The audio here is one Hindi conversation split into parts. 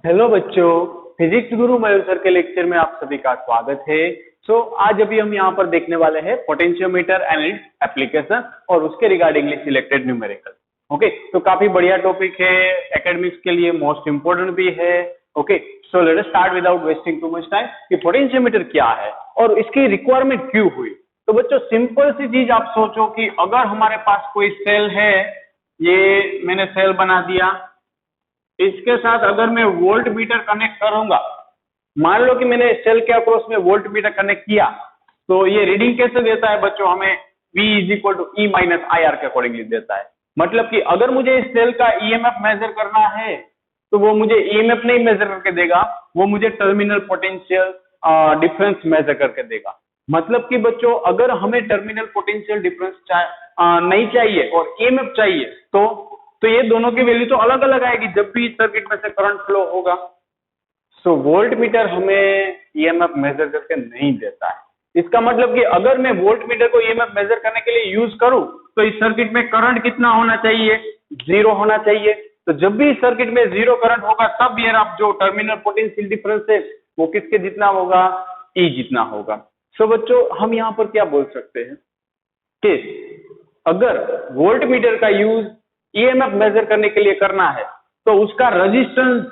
हेलो बच्चों, फिजिक्स गुरु मयूर सर के लेक्चर में आप सभी का स्वागत है। आज अभी हम यहाँ पर देखने वाले हैं पोटेंशियोमीटर एंड इट्स एप्लीकेशन और उसके रिगार्डिंगली सिलेक्टेड न्यूमेरिकल। ओके, तो काफी बढ़िया टॉपिक है, एकेडमिक्स के लिए मोस्ट इंपोर्टेंट भी है। ओके, सो let us start without wasting too much time कि पोटेंशियोमीटर क्या है और इसकी रिक्वायरमेंट क्यों हुई। तो बच्चों सिंपल सी चीज आप सोचो कि अगर हमारे पास कोई सेल है, ये मैंने सेल बना दिया, इसके साथ अगर मैं वोल्ट मीटर कनेक्ट करूंगा, मान लो कि मैंने सेल के अक्रॉस में वोल्ट मीटर कनेक्ट किया, तो ये रीडिंग कैसे देता है बच्चों, हमें V = E - IR के अकॉर्डिंगली देता है। मतलब कि अगर मुझे इस सेल का EMF मेजर करना है तो वो मुझे EMF नहीं मेजर करके देगा, वो मुझे टर्मिनल पोटेंशियल डिफरेंस मेजर करके देगा। मतलब कि बच्चों अगर हमें टर्मिनल पोटेंशियल डिफरेंस नहीं चाहिए और EMF चाहिए तो ये दोनों की वैल्यू तो अलग अलग आएगी जब भी सर्किट में से करंट फ्लो होगा। सो वोल्ट मीटर हमें EMF मेजर करके नहीं देता है। इसका मतलब कि अगर मैं वोल्ट मीटर को EMF मेजर करने के लिए यूज करूं तो इस सर्किट में करंट कितना होना चाहिए, 0 होना चाहिए। तो जब भी इस सर्किट में 0 करंट होगा तब ये आप जो टर्मिनल पोटेंशियल डिफरेंस है वो किसके जितना होगा, E जितना होगा। सो बच्चों हम यहाँ पर क्या बोल सकते हैं कि अगर वोल्ट मीटर का यूज EMF मेजर करने के लिए करना है तो उसका रेजिस्टेंस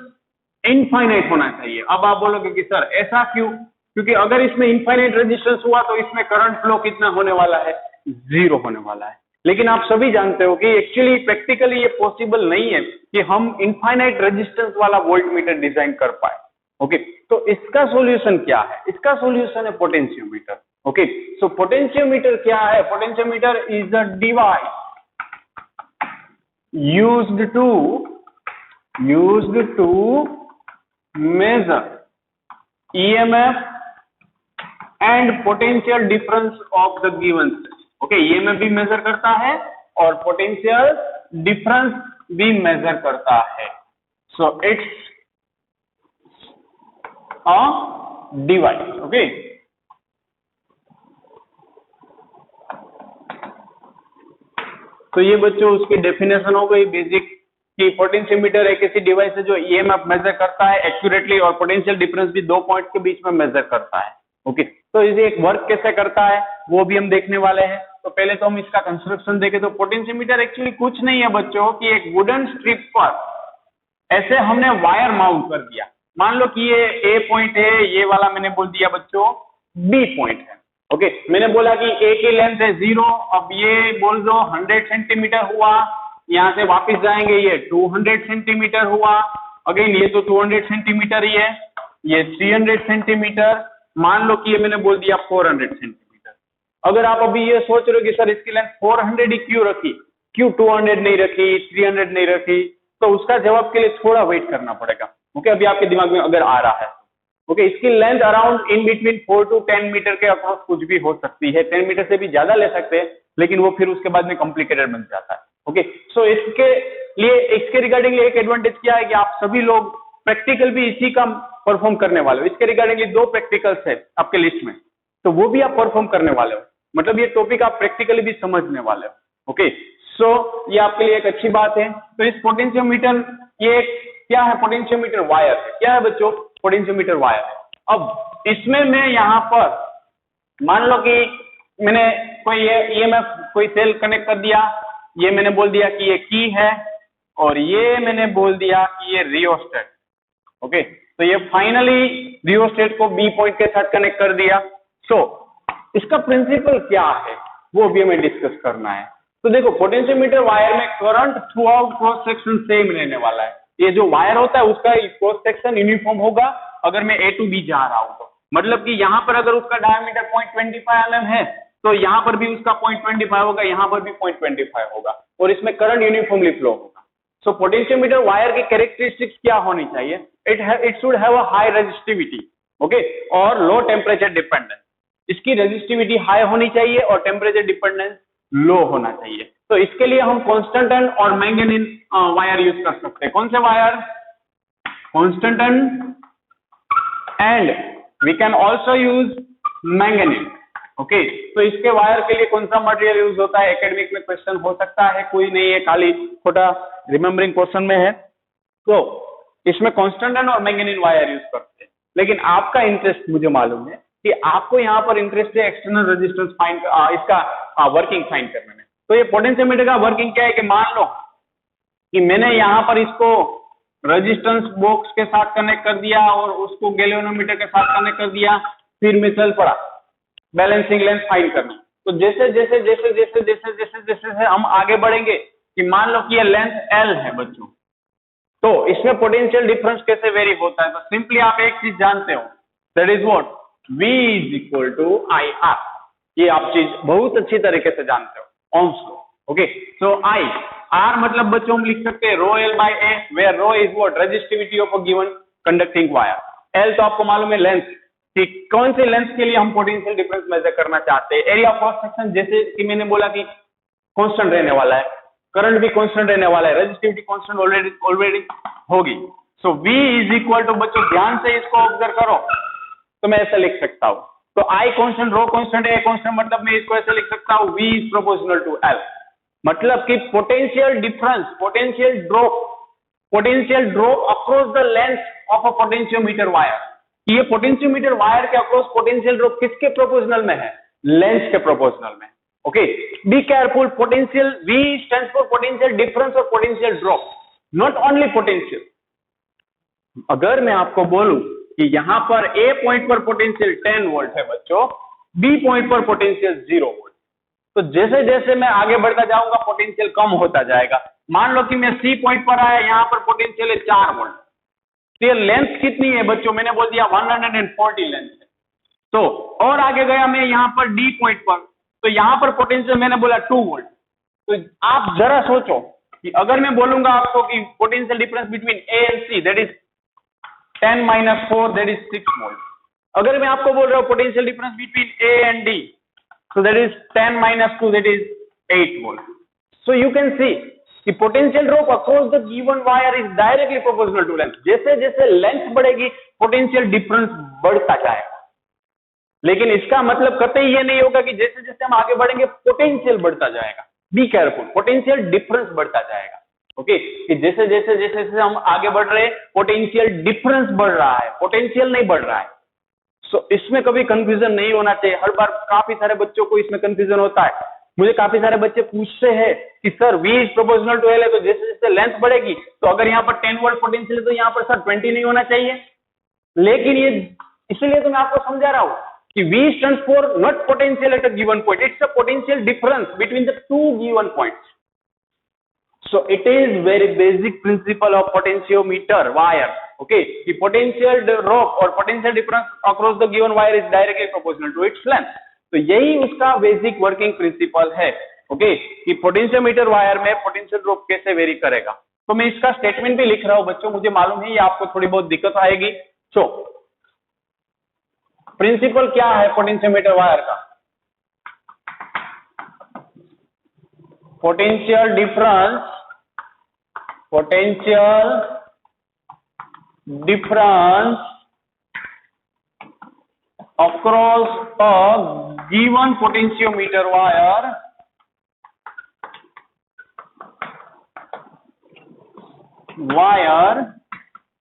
इनफाइनाइट होना चाहिए। अब आप बोलोगे कि सर ऐसा क्यों, क्योंकि अगर इसमें इनफाइनाइट रेजिस्टेंस हुआ तो इसमें करंट फ्लो कितना होने वाला है, 0 होने वाला है। लेकिन आप सभी जानते हो कि एक्चुअली प्रैक्टिकली ये पॉसिबल नहीं है कि हम इनफाइनाइट रेजिस्टेंस वाला वोल्ट मीटर डिजाइन कर पाए। ओके, तो इसका सॉल्यूशन क्या है, इसका सॉल्यूशन है पोटेंशियोमीटर। ओके, सो पोटेंशियोमीटर क्या है, potentiometer is a device used to measure EMF and potential difference of the given set. Okay, EMF भी मेजर करता है और पोटेंशियल डिफरेंस भी मेजर करता है। So it's a device. Okay, तो ये बच्चों उसकी डेफिनेशन हो गई बेसिक कि पोटेंशियोमीटर एक ऐसी डिवाइस है जो EMF मेजर करता है एक्यूरेटली और पोटेंशियल डिफरेंस भी दो पॉइंट के बीच में मेजर करता है। ओके, तो इसे एक वर्क कैसे करता है वो भी हम देखने वाले हैं। तो पहले तो हम इसका कंस्ट्रक्शन देखें तो पोटेंशियोमीटर एक्चुअली कुछ नहीं है बच्चों कि एक वुडन स्ट्रिप पर ऐसे हमने वायर माउंट कर दिया। मान लो कि ये A पॉइंट है, ये वाला मैंने बोल दिया बच्चों B पॉइंट है। ओके, मैंने बोला कि A की लेंथ है 0, अब ये बोल दो 100 सेंटीमीटर हुआ, यहाँ से वापस जाएंगे ये 200 सेंटीमीटर हुआ, अगेन ये तो 200 सेंटीमीटर ही है, ये 300 सेंटीमीटर, मान लो कि ये मैंने बोल दिया 400 सेंटीमीटर। अगर आप अभी ये सोच रहे हो कि सर इसकी लेंथ 400 ही क्यों रखी, क्यों 200 नहीं रखी, 300 नहीं रखी, तो उसका जवाब के लिए थोड़ा वेट करना पड़ेगा। ओके, अभी आपके दिमाग में अगर आ रहा है ओके, इसकी length around in between 4 to 10 metre के अक्रॉस कुछ भी हो सकती है, 10 मीटर से भी ज्यादा ले सकते हैं, लेकिन वो फिर उसके बाद में कॉम्प्लिकेटेड बन जाता है। ओके, सो इसके लिए इसके रिगार्डिंग एक एडवांटेज क्या है कि आप सभी लोग प्रैक्टिकल भी इसी का परफॉर्म करने वाले हो। इसके रिगार्डिंगली 2 प्रैक्टिकल्स है आपके लिस्ट में, तो वो भी आप परफॉर्म करने वाले हो, मतलब ये टॉपिक आप प्रैक्टिकली भी समझने वाले हो। ओके, सो ये आपके लिए एक अच्छी बात है। तो इस पोटेंशियोमीटर ये क्या है, पोटेंशियोमीटर वायर है। क्या है बच्चों, पोटेंशियोमीटर वायर है। अब इसमें मैं यहाँ पर मान लो कि मैंने कोई EMF कोई सेल कनेक्ट कर दिया, ये मैंने बोल दिया कि ये की है और ये मैंने बोल दिया कि ये रियोस्टेट। ओके, तो ये फाइनली रियोस्टेट को B पॉइंट के साथ कनेक्ट कर दिया। सो इसका प्रिंसिपल क्या है वो भी हमें डिस्कस करना है। तो देखो पोटेंशियोमीटर वायर में current through out cross section same रहने वाला है। ये जो वायर होता है उसका क्रॉस सेक्शन यूनिफॉर्म होगा अगर मैं A to B जा रहा हूं तो, मतलब कि यहाँ पर अगर उसका डायमीटर 0.25 mm है तो यहाँ पर भी उसका 0.25 होगा, यहाँ पर भी 0.25 होगा और इसमें करंट यूनिफॉर्मली फ्लो होगा। सो पोटेंशियोमीटर वायर की कैरेक्टरिस्टिक्स क्या होनी चाहिए, it should have a high resistivity, okay, और लो टेम्परेचर डिपेंडेंस। इसकी रेजिस्टिविटी हाई होनी चाहिए और टेम्परेचर डिपेंडेंस लो होना चाहिए। तो इसके लिए हम कॉन्स्टेंटन और मैंगनीज वायर यूज कर सकते हैं। कौन से wire, constantan and we can also use manganese. Okay, तो इसके वायर के लिए कौन सा मटेरियल यूज होता है, एकेडमिक में क्वेश्चन हो सकता है, कोई नहीं है, खाली छोटा रिमेम्बरिंग क्वेश्चन में है। तो इसमें कॉन्स्टेंट और मैंगनीज वायर यूज करते हैं। लेकिन आपका इंटरेस्ट मुझे मालूम है कि आपको यहाँ पर इंटरेस्ट है एक्सटर्नल रेजिस्टेंस फाइंड इसका वर्किंग फाइंड करने में। तो ये पोटेंशियोमीटर का वर्किंग क्या है कि मान लो कि मैंने यहाँ पर इसको रेजिस्टेंस बॉक्स के साथ कनेक्ट कर दिया और उसको गैल्वेनोमीटर के साथ कनेक्ट कर दिया, फिर मैं चल पड़ा बैलेंसिंग लेंथ फाइंड करना। तो जैसे जैसे जैसे जैसे जैसे जैसे जैसे हम आगे बढ़ेंगे कि मान लो कि ये लेंथ L है बच्चों, तो इसमें पोटेंशियल डिफरेंस कैसे वेरी होता है? तो सिंपली आप एक चीज जानते हो, that is what V is equal to IR। ये आप चीज बहुत अच्छी तरीके से जानते हो, Ohm's law. Okay, so I R मतलब बच्चों हम लिख सकते हैं rho L by A, where rho is what resistivity of a given conducting wire. L तो आपको मालूम है लेंथ, कि कौन सी लेंथ के लिए हम पोटेंशियल डिफरेंस मेजर करना चाहते हैं। एरिया ऑफ क्रॉस सेक्शन, जैसे कि मैंने बोला कि कांस्टेंट रहने वाला है, करंट भी कांस्टेंट रहने वाला है, रेजिस्टिविटी कांस्टेंट ऑलरेडी होगी। सो V इज इक्वल टू, बच्चों ध्यान से इसको ऑब्जर्व करो, तो मैं ऐसे लिख सकता हूं, तो I constant, rho constant, A constant, मतलब मैं इसको ऐसे लिख सकता हूं V is proportional to L। मतलब कि potential difference, potential drop across the length of a potentiometer wire. ये पोटेंशियोमीटर वायर के अक्रॉस पोटेंशियल ड्रॉप किसके प्रोपोर्शनल में है? लेंथ के प्रोपोर्शनल में। Okay, be careful, potential V stands for potential difference और potential drop, not only potential. अगर मैं आपको बोलूं कि यहां पर A पॉइंट पर पोटेंशियल 10 वोल्ट है बच्चों, B पॉइंट पर पोटेंशियल 0 वोल्ट, तो जैसे जैसे मैं आगे बढ़ता जाऊंगा पोटेंशियल कम होता जाएगा। मान लो कि मैं C पॉइंट पर आया, यहां पर पोटेंशियल है 4 वोल्ट, तो ये लेंथ कितनी है बच्चों? मैंने बोल दिया 140 लेंथ है। तो और आगे गया मैं यहां पर D पॉइंट पर, तो यहां पर पोटेंशियल मैंने बोला 2 वोल्ट। तो आप जरा सोचो कि अगर मैं बोलूंगा आपको कि potential difference between A and C that is 10 - 4 that is 6 volt. अगर मैं आपको बोल रहा हूं potential difference between A and D, so that is 10 - 2 that is 8 volt. So you can see कि potential drop across the given wire is directly proportional to length. जैसे जैसे लेंथ बढ़ेगी पोटेंशियल डिफरेंस बढ़ता जाएगा, लेकिन इसका मतलब कतई ये नहीं होगा कि जैसे जैसे हम आगे बढ़ेंगे पोटेंशियल बढ़ता जाएगा। बी केयरफुल, पोटेंशियल डिफरेंस बढ़ता जाएगा। ओके, कि जैसे जैसे जैसे जैसे हम आगे बढ़ रहे हैं पोटेंशियल डिफरेंस बढ़ रहा है, पोटेंशियल नहीं बढ़ रहा है। सो इसमें कभी कंफ्यूजन नहीं होना चाहिए। हर बार काफी सारे बच्चों को इसमें कंफ्यूजन होता है। मुझे काफी सारे बच्चे पूछते हैं कि sir V is proportional to L है, तो जैसे जैसे लेंथ बढ़ेगी तो अगर यहाँ पर 10 वोल्ट पोटेंशियल है तो यहाँ पर सर 20 नहीं होना चाहिए। लेकिन ये इसलिए तो मैं आपको समझा रहा हूँ कि V stands for not potential at a given point, it's a potential difference between the two given points. So it is very basic principle of potentiometer wire, okay? The potential drop or potential difference across the given wire is directly proportional to its length. तो यही उसका बेसिक वर्किंग प्रिंसिपल है, ओके? कि पोटेंशियोमीटर वायर में पोटेंशियल ड्रॉप कैसे वेरी करेगा। तो मैं इसका स्टेटमेंट भी लिख रहा हूं बच्चों, मुझे मालूम है ये आपको थोड़ी बहुत दिक्कत आएगी। सो प्रिंसिपल क्या है पोटेंशियोमीटर वायर का? Potential difference across a given potentiometer wire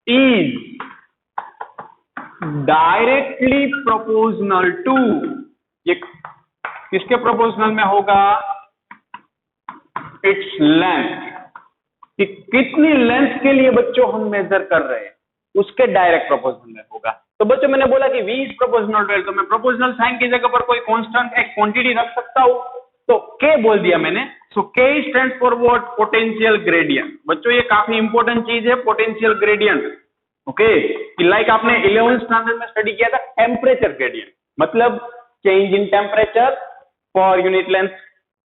is directly proportional to, ये किसके प्रोपोर्शनल में होगा? इट्स लेंथ, कि कितनी लेंथ के लिए बच्चों हम मेजर कर रहे हैं उसके डायरेक्ट प्रोपोर्शनल में होगा। तो बच्चों मैंने बोला कि V is proportional to L, तो मैं प्रोपोर्शनल साइन की जगह पर कोई कांस्टेंट एक क्वांटिटी रख सकता हूं, तो K बोल दिया मैंने। सो K stands for what? Potential gradient. बच्चों ये काफी इंपॉर्टेंट चीज है पोटेंशियल ग्रेडियंट, ओके? लाइक आपने 11th स्टैंडर्ड में स्टडी किया था टेम्परेचर ग्रेडियंट, मतलब change in temperature for unit length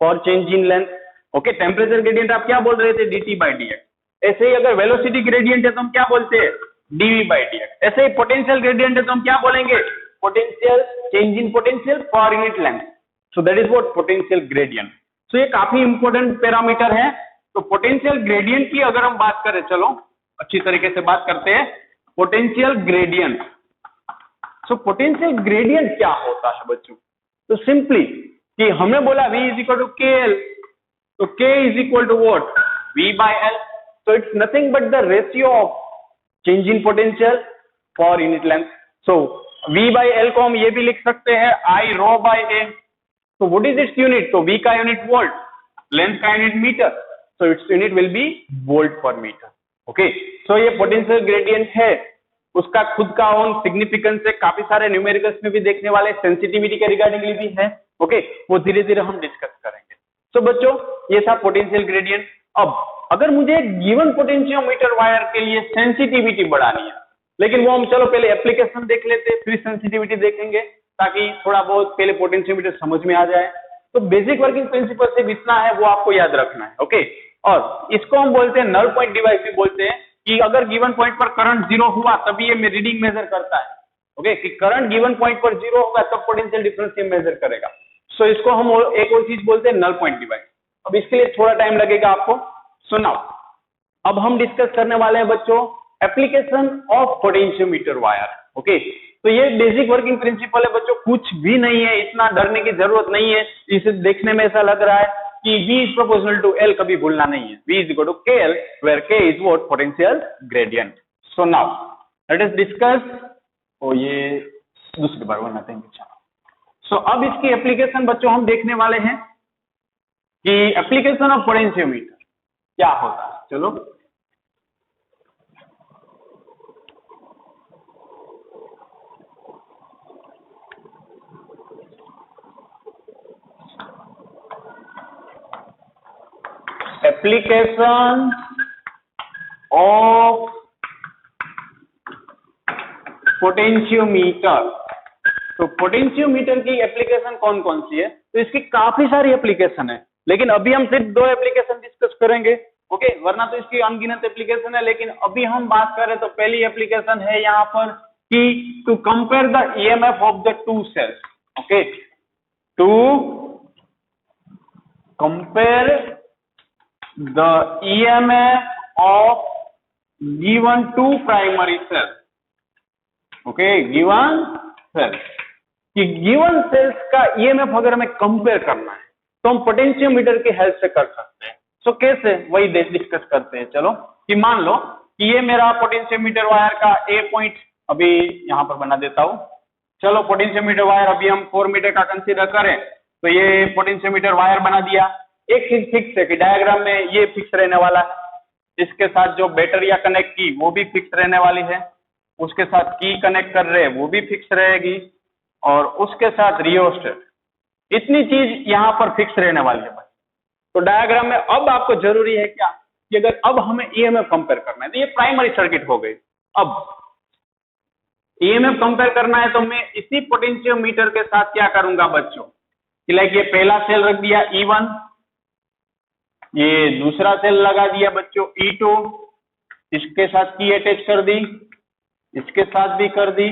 for change in length. Okay, temperature gradient आप क्या बोल रहे थे? dt/dx। ऐसे ही अगर वेलोसिटी ग्रेडियंट है तो हम क्या बोलते हैं? dv/dx। ऐसे ही पोटेंशियल ग्रेडियंट है तो हम क्या बोलेंगे? Potential change in potential for unit length. So that is what potential gradient. So ये काफी इंपॉर्टेंट पैरामीटर है। तो पोटेंशियल ग्रेडियंट की अगर हम बात करें, चलो अच्छी तरीके से बात करते हैं पोटेंशियल ग्रेडियंट। सो पोटेंशियल ग्रेडियंट क्या होता है बच्चों? तो सिंपली कि हमने बोला V is equal to KL, तो K is equal to what? V/L। So it's nothing but the ratio of change in potential for unit length. So V by L को हम ये भी लिख सकते हैं I rho by A। तो व्हाट इज इट्स यूनिट? तो V का यूनिट वोल्ट, लेंथ का unit metre, so its unit will be volt per metre. Okay, so ये पोटेंशियल ग्रेडियंट है, उसका खुद का ओन सिग्निफिकेंस है, काफी सारे न्यूमेरिकल्स में भी देखने वाले, सेंसिटिविटी के रिगार्डिंगली भी है। ओके, वो धीरे धीरे हम डिस्कस करेंगे। सो बच्चों, ये था पोटेंशियल ग्रेडियंट। अब अगर मुझे गिवन पोटेंशियोमीटर वायर के लिए सेंसिटिविटी बढ़ानी है, लेकिन वो हम चलो पहले एप्लीकेशन देख लेते हैं, फिर सेंसिटिविटी देखेंगे, ताकि थोड़ा बहुत पहले पोटेंशियोमीटर समझ में आ जाए। तो बेसिक वर्किंग प्रिंसिपल से इतना है, वो आपको याद रखना है। ओके, और इसको हम बोलते हैं नल पॉइंट डिवाइस भी बोलते हैं, कि अगर गिवन पॉइंट पर करंट जीरो हुआ तभी ये रीडिंग मेजर करता है। ओके, कि करंट गिवन पॉइंट पर जीरो होगा तब पोटेंशियल डिफरेंस ये मेजर करेगा। सो इसको हम एक और चीज बोलते हैं नल पॉइंट डिवाइस। अब इसके लिए थोड़ा टाइम लगेगा आपको, सुनाओ। अब हम डिस्कस करने वाले हैं बच्चों application of potentiometer wire. Okay, तो ये बेसिक वर्किंग प्रिंसिपल है बच्चों, कुछ भी नहीं है, इतना डरने की जरूरत नहीं है। इसे देखने में ऐसा लग रहा है कि V is proportional to L, कभी भूलना नहीं है। V is equal to KL, where K is what? Potential gradient. So now let us discuss। ये दूसरी बार बोलना चाहिए। सो अब इसकी एप्लीकेशन बच्चों हम देखने वाले हैं कि एप्लीकेशन ऑफ पोटेंशियोमीटर क्या होता है। चलो, एप्लीकेशन ऑफ पोटेंशियोमीटर। तो पोटेंशियोमीटर की एप्लीकेशन कौन कौन सी है? तो इसकी काफी सारी एप्लीकेशन है, लेकिन अभी हम सिर्फ 2 एप्लीकेशन डिस्कस करेंगे। ओके, वरना तो इसकी अनगिनत एप्लीकेशन है, लेकिन अभी हम बात करें तो पहली एप्लीकेशन है यहाँ पर कि to compare the EMF of the two cells. Okay, to compare the EMF of given two primary cells। okay, given cells, कि given cells का EMF अगर हमें कंपेयर करना है तो हम पोटेंशियोमीटर की हेल्प से कर सकते हैं। सो कैसे, वही डिस्कस करते हैं। चलो, कि मान लो कि ये मेरा पोटेंशियोमीटर वायर का ए पॉइंट अभी यहां पर बना देता हूं। चलो, पोटेंशियोमीटर वायर अभी हम 4 मीटर का कंसीडर करें तो ये पोटेंशियोमीटर वायर बना दिया। एक चीज फिक्स है कि डायग्राम में ये फिक्स रहने वाला है, इसके साथ जो बैटरियां कनेक्ट की वो भी फिक्स रहने वाली है, उसके साथ की कनेक्ट कर रहे हैं वो भी फिक्स रहेगी, और उसके साथ रियोस्टेट, इतनी चीज यहाँ पर फिक्स रहने वाली है। तो डायग्राम में अब आपको जरूरी है क्या कि अगर अब हमें ईएमएफ कंपेयर करना है, तो ये प्राइमरी सर्किट हो गई। अब ईएमएफ कंपेयर करना है तो मैं इसी पोटेंशियोमीटर के साथ क्या करूंगा बच्चों, कि लाइक ये पहला सेल रख दिया E1, ये दूसरा सेल लगा दिया बच्चों E2, इसके साथ की अटैच कर दी, इसके साथ भी कर दी,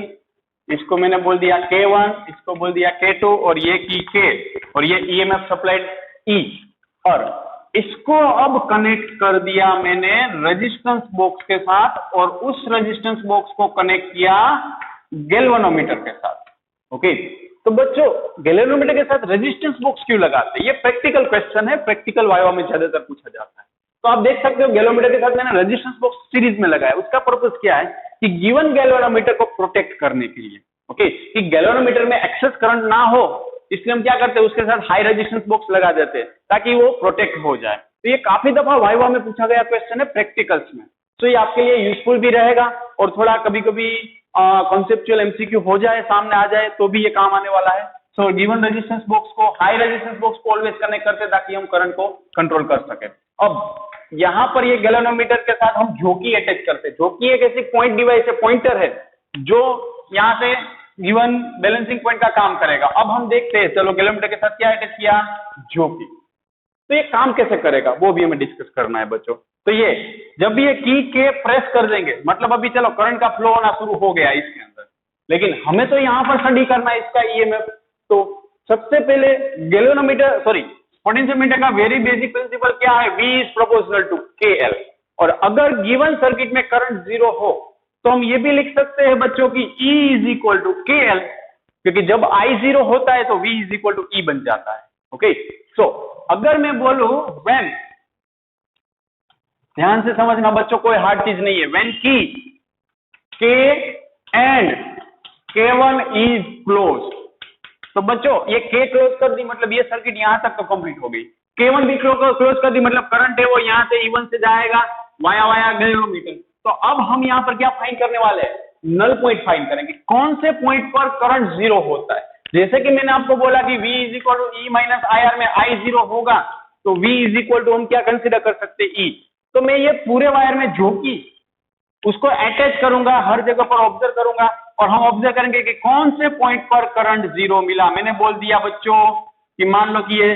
इसको मैंने बोल दिया K1, इसको बोल दिया K2, और ये की K, और ये EMF सप्लाइड E, और इसको अब कनेक्ट कर दिया मैंने रेजिस्टेंस बॉक्स के साथ, और उस रेजिस्टेंस बॉक्स को कनेक्ट किया गैल्वेनोमीटर के साथ। ओके, तो बच्चों गैल्वेनोमीटर के साथ रेजिस्टेंस बॉक्स क्यों लगाते हैं? ये प्रैक्टिकल क्वेश्चन है, प्रैक्टिकल वाइवा में ज्यादातर पूछा जाता है। तो आप देख सकते हो गैल्वेनोमीटर के साथ मैंने रेजिस्टेंस बॉक्स सीरीज में लगाया। उसका पर्पस क्या है कि गिवन गैल्वेनोमीटर को प्रोटेक्ट करने के लिए। ओके, कि गैल्वेनोमीटर में एक्सेस करंट ना हो, इसलिए हम क्या करते हैं उसके साथ हाई रेजिस्टेंस बॉक्स लगा देते हैं ताकि वो प्रोटेक्ट हो जाए। तो ये काफी दफा वाइवा में पूछा गया क्वेश्चन है प्रैक्टिकल्स में, तो ये आपके लिए यूजफुल भी रहेगा, और थोड़ा कभी कभी कॉन्सेप्चुअल एमसीक्यू हो जाए, सामने आ जाए तो भी ये काम आने वाला है। सो गिवन रेजिस्टेंस बॉक्स को, हाई रेजिस्टेंस बॉक्स को ऑलवेज कनेक्ट करते ताकि हम करंट को कंट्रोल कर सके। अब यहाँ पर ये गैल्वेनोमीटर के साथ हम झोंकी अटैच करते हैं। झोंकी एक ऐसी पॉइंट डिवाइस है, पॉइंटर है, जो यहाँ से गिवन बैलेंसिंग पॉइंट का काम करेगा। अब हम देखते हैं, चलो गैल्वेनोमीटर के साथ क्या अटैच किया, झोंकी। तो ये काम कैसे करेगा वो भी हमें डिस्कस करना है बच्चों। तो ये जब भी ये की के प्रेस कर देंगे, मतलब अभी चलो करंट का फ्लो होना शुरू हो गया इसके अंदर, लेकिन हमें तो यहाँ पर स्टडी करना है इसका ईएमएफ। तो सबसे पहले गैल्वेनोमीटर पोटेंशियोमीटर का वेरी बेसिक प्रिंसिपल क्या है, V is proportional to KL। और अगर गिवन सर्किट में करंट जीरो हो तो हम ये भी लिख सकते हैं बच्चों की E is equal to KL, क्योंकि जब I जीरो होता है तो V is equal to E बन जाता है। ओके, सो अगर मैं बोलूं व्हेन, ध्यान से समझना बच्चों, कोई हार्ड चीज नहीं है, व्हेन की K and K1 is closed। तो बच्चों ये K क्लोज कर दी मतलब ये सर्किट यहां तक तो कंप्लीट हो गई। K1 भी क्लोज कर दी मतलब करंट है वो यहां से E1 से जाएगा वाया गैलोमीटर। तो अब हम यहाँ पर क्या फाइंड करने वाले हैं? नल पॉइंट फाइंड करेंगे। कौन से पॉइंट पर करंट जीरो होता है? जैसे कि मैंने आपको बोला कि V is equal to E minus IR में I जीरो होगा तो V इज इक्वल टू हम क्या कंसिडर कर सकते हैं? E। तो मैं ये पूरे वायर में झोंकी उसको अटैच करूंगा, हर जगह पर ऑब्जर्व करूंगा और हम ऑब्जर्व करेंगे कि कौन से पॉइंट पर करंट जीरो मिला। मैंने बोल दिया बच्चों कि मान लो कि ये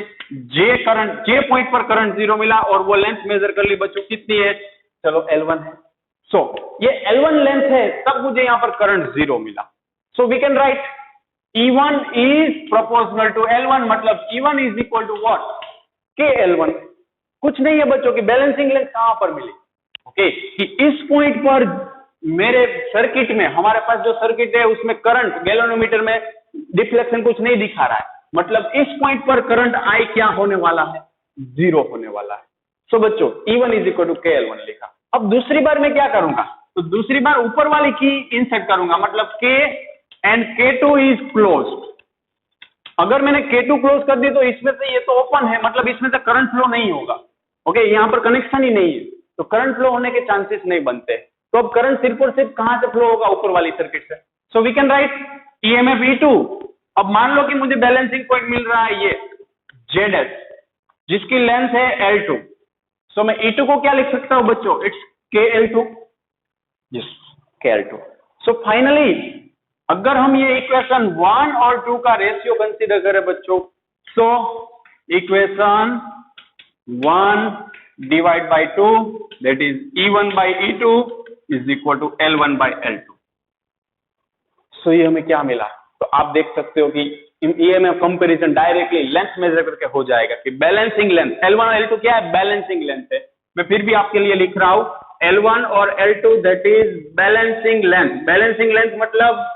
J पॉइंट पर करंट जीरो मिला और वो लेंथ मेजर कर ली बच्चों कितनी है? चलो L1 है। सो ये L1 लेंथ है तब मुझे यहां पर करंट जीरो मिला। So we can write E1 is proportional to L1 मतलब E1 is equal to what? KL1। कुछ नहीं है बच्चों की बैलेंसिंग लेंथ कहां पर मिली? ओके कि इस पॉइंट पर मेरे सर्किट में हमारे पास जो सर्किट है उसमें करंट गैल्वेनोमीटर में डिफ्लेक्शन कुछ नहीं दिखा रहा है मतलब इस पॉइंट पर करंट I क्या होने वाला है? जीरो होने वाला है। सो बच्चों E1 is equal to KL1 लिखा। अब दूसरी बार मैं क्या करूंगा? तो दूसरी बार ऊपर वाली की इंसर्ट करूंगा मतलब K and K2 is closed. अगर मैंने K2 क्लोज कर दी तो इसमें से ये तो ओपन है मतलब इसमें से करंट फ्लो नहीं होगा। ओके यहाँ पर कनेक्शन ही नहीं है तो करंट फ्लो होने के चांसेस नहीं बनते। तो अब करंट सिर्फ और सिर्फ कहां से फ्लो होगा? ऊपर वाली सर्किट से। So we can write EMF E2। अब मान लो कि मुझे बैलेंसिंग पॉइंट मिल रहा है ये ZS जिसकी लेंथ है L2। सो मैं E2 को क्या लिख सकता हूं बच्चों? It's KL2। Yes KL2। So finally अगर हम ये इक्वेशन 1 और 2 का रेशियो कंसीडर करें बच्चों so equation 1 divide by 2 that is E1 by E2 is equal to L1 by L2। So ये हमें क्या मिला? तो आप देख सकते हो कि EMF comparison directly length major करके हो जाएगा कि बैलेंसिंग लेंथ L1 और L2 क्या है? बैलेंसिंग लेंथ है। मैं फिर भी आपके लिए लिख रहा हूं L1 और L2 that is balancing length. Balancing length मतलब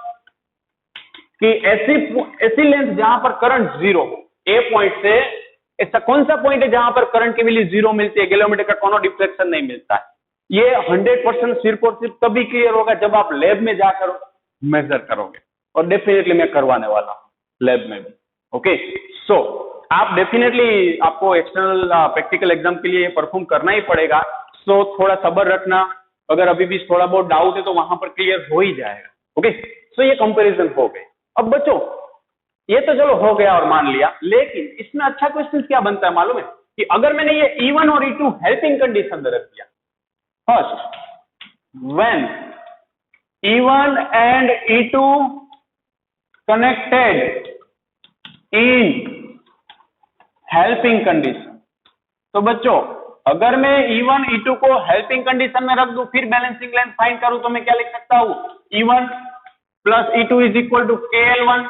कि ऐसी लेंथ जहां पर करंट जीरो हो। ए पॉइंट से ऐसा कौन सा पॉइंट है जहां पर करंट की वैल्यू जीरो मिलती है? गैल्वेनोमीटर का कोनो डिफ्लेक्शन नहीं मिलता है। ये 100% सिर्फ और सिर्फ तभी क्लियर होगा जब आप लैब में जाकर मेजर करोगे और डेफिनेटली मैं करवाने वाला हूं लैब में भी। ओके सो आप डेफिनेटली आपको एक्सटर्नल प्रैक्टिकल एग्जाम के लिए परफॉर्म करना ही पड़ेगा। सो थोड़ा सब्र रखना। अगर अभी भी थोड़ा बहुत डाउट है तो वहां पर क्लियर हो ही जाएगा। ओके सो ये कंपैरिजन हो गए। अब बच्चों ये तो चलो हो गया और मान लिया लेकिन इसमें अच्छा क्वेश्चन क्या बनता है मालूम है? कि अगर मैंने ये E1 और E2 हेल्पिंग कंडीशन में रख दिया। First when E1 and E2 connected in helping condition। तो बच्चों अगर मैं E1 E2 को हेल्पिंग कंडीशन में रख दूं फिर बैलेंसिंग लेंथ फाइंड करूं तो मैं क्या लिख सकता हूं? E1 plus E2 is equal to KL1।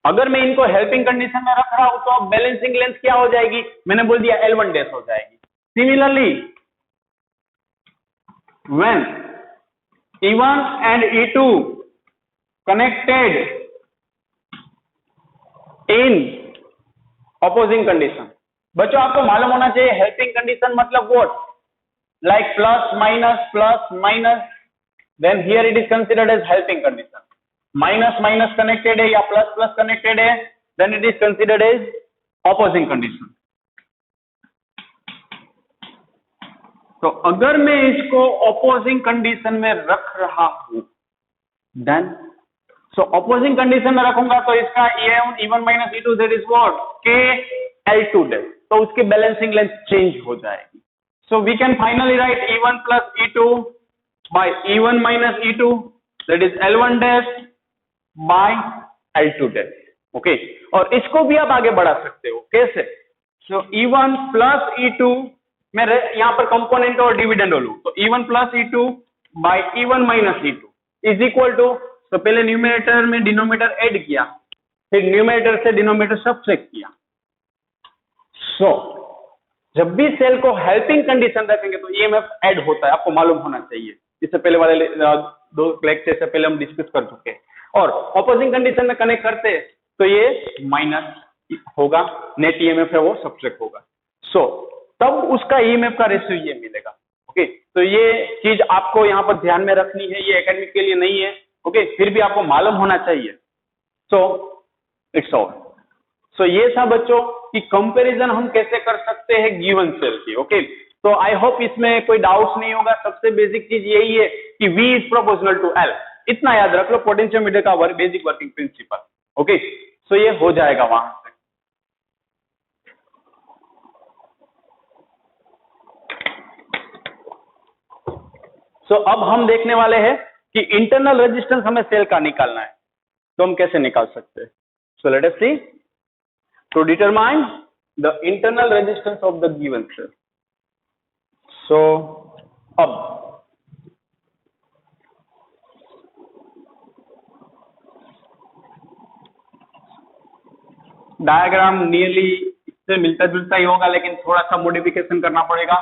अगर मैं इनको हेल्पिंग कंडीशन में रख रहा हूं तो अब बैलेंसिंग लेंथ क्या हो जाएगी? मैंने बोल दिया L1 डैश हो जाएगी। Similarly when E1 and E2 connected in opposing condition। बच्चों आपको मालूम होना चाहिए हेल्पिंग कंडीशन मतलब what? Like plus minus then here it is considered as helping condition. Minus minus connected है या प्लस प्लस कनेक्टेड है then it is considered as opposing condition. तो अगर मैं इसको ऑपोजिंग कंडीशन में रख रहा हूं देन सो ऑपोजिंग कंडीशन में रखूंगा तो इसका E1 minus E2 that is what? KL2 dash. तो उसकी बैलेंसिंग लेंथ चेंज हो जाएगी। So we can finally write E1 plus E2 by E1 minus E2 that is L1 dash by L2 dash. Okay और इसको भी आप आगे बढ़ा सकते हो कैसे? सो E1 प्लस E2 मैं यहां पर कंपोनेंट और डिविडेंड लूं तो E1 plus E2 by E1 minus E2 is equal to तो पहले न्यूमरेटर में डिनोमिनेटर ऐड किया फिर न्यूमरेटर से डिनोमिनेटर सब्ट्रैक्ट किया। सो जब भी सेल को हेल्पिंग कंडीशन रखेंगे तो EMF ऐड होता है। आपको मालूम होना चाहिए। इससे पहले वाले दो लेक्चर से पहले हम डिस्कस कर चुके हैं। और ऑपोजिंग कंडीशन में कनेक्ट करते तो ये माइनस होगा नेट EMF है वो सब्ट्रैक्ट होगा। सो तब उसका EMF का रेशियो ये मिलेगा। ओके तो ये चीज आपको यहाँ पर ध्यान में रखनी है, ये एकेडमिक के लिए नहीं है, ओके, फिर भी आपको मालूम होना चाहिए। So it's all. सो ये था बच्चों कि कंपैरिजन हम कैसे कर सकते हैं गिवन सेल की, ओके। तो आई होप इसमें कोई डाउट्स नहीं होगा। सबसे बेसिक चीज यही है कि V is proportional to L, इतना याद रख लो, पोटेंशियोमीटर का basic working principle, okay. So ये हो जाएगा वहां से। सो अब हम देखने वाले हैं कि इंटरनल रेजिस्टेंस हमें सेल का निकालना है, तो हम कैसे निकाल सकते हैं। So let us see to determine the internal resistance of the given cell. So अब डायग्राम नियरली इससे मिलता जुलता ही होगा, लेकिन थोड़ा सा मॉडिफिकेशन करना पड़ेगा।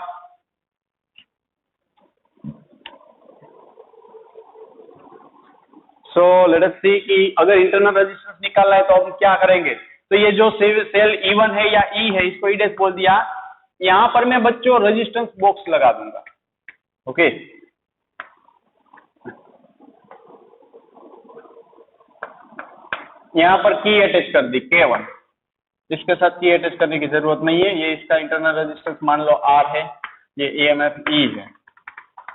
सो लेट अस सी कि अगर इंटरनल रेजिस्टेंस निकालना है तो हम क्या करेंगे। तो ये जो सेल E1 है या E है, इसको E' बोल दिया। यहां पर मैं बच्चों रेजिस्टेंस बॉक्स लगा दूंगा, ओके। यहां पर की अटैच कर दी K1, इसके साथ की अटैच करने की जरूरत नहीं है। ये इसका इंटरनल रेजिस्टेंस मान लो R है, ये EMF E है।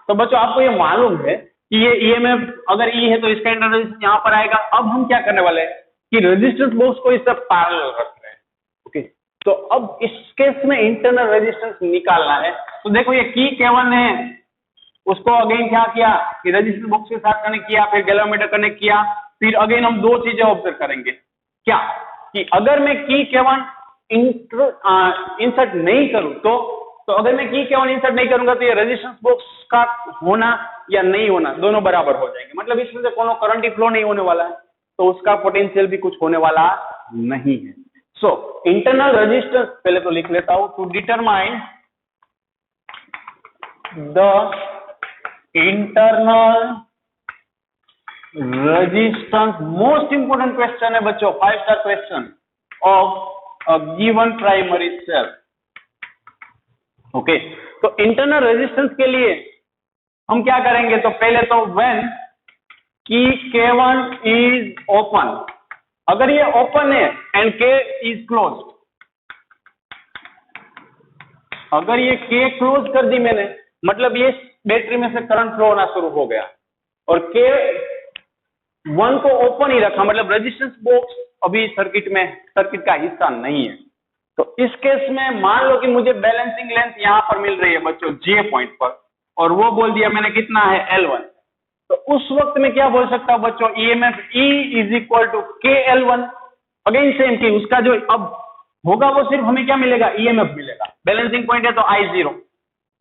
तो बच्चों आपको ये मालूम है कि ये EMF अगर E है तो इसका इंटरनल रेजिस्टेंस यहाँ पर आएगा। अब हम क्या करने वाले हैं कि रेजिस्टेंस बॉक्स को इससे पैरेलल रख रहे हैं, ओके। तो अब इस केस में इंटरनल रेजिस्टेंस निकालना है। तो देखो ये की K1 है, उसको अगेन क्या किया कि रेजिस्टेंस बॉक्स के साथ कनेक्ट किया, फिर गैल्वेनोमीटर कनेक्ट किया। फिर अगेन हम दो चीजें ऑब्जर्व करेंगे, क्या कि अगर मैं की K1 इंसर्ट नहीं करूं तो अगर मैं की K1 इंसर्ट नहीं करूंगा तो ये रेजिस्टेंस बॉक्स का होना या नहीं होना दोनों बराबर हो जाएंगे। मतलब इसमें से कोनो करंट ही फ्लो नहीं होने वाला है, तो उसका पोटेंशियल भी कुछ होने वाला नहीं है। सो इंटरनल रेजिस्टेंस पहले तो लिख लेता हूं, to determine the internal resistance, most important question है बच्चों, 5 star question of a given primary cell, okay. तो इंटरनल रेजिस्टेंस के लिए हम क्या करेंगे, तो पहले तो when key K1 is open, अगर ये ओपन है एंड K इज क्लोज्ड, अगर ये K क्लोज कर दी मैंने, मतलब ये बैटरी में से करंट फ्लो होना शुरू हो गया, और K1 को ओपन ही रखा, मतलब रेजिस्टेंस बॉक्स अभी सर्किट का हिस्सा नहीं है। तो इस केस में मान लो कि मुझे बैलेंसिंग लेंथ यहां पर मिल रही है बच्चों J पॉइंट पर, और वो बोल दिया मैंने कितना है L1। तो उस वक्त में क्या बोल सकता हूं बच्चों, EMF E is equal to KL1। Again same कि उसका जो अब होगा वो सिर्फ हमें क्या मिलेगा, EMF मिलेगा। बैलेंसिंग पॉइंट है तो I0,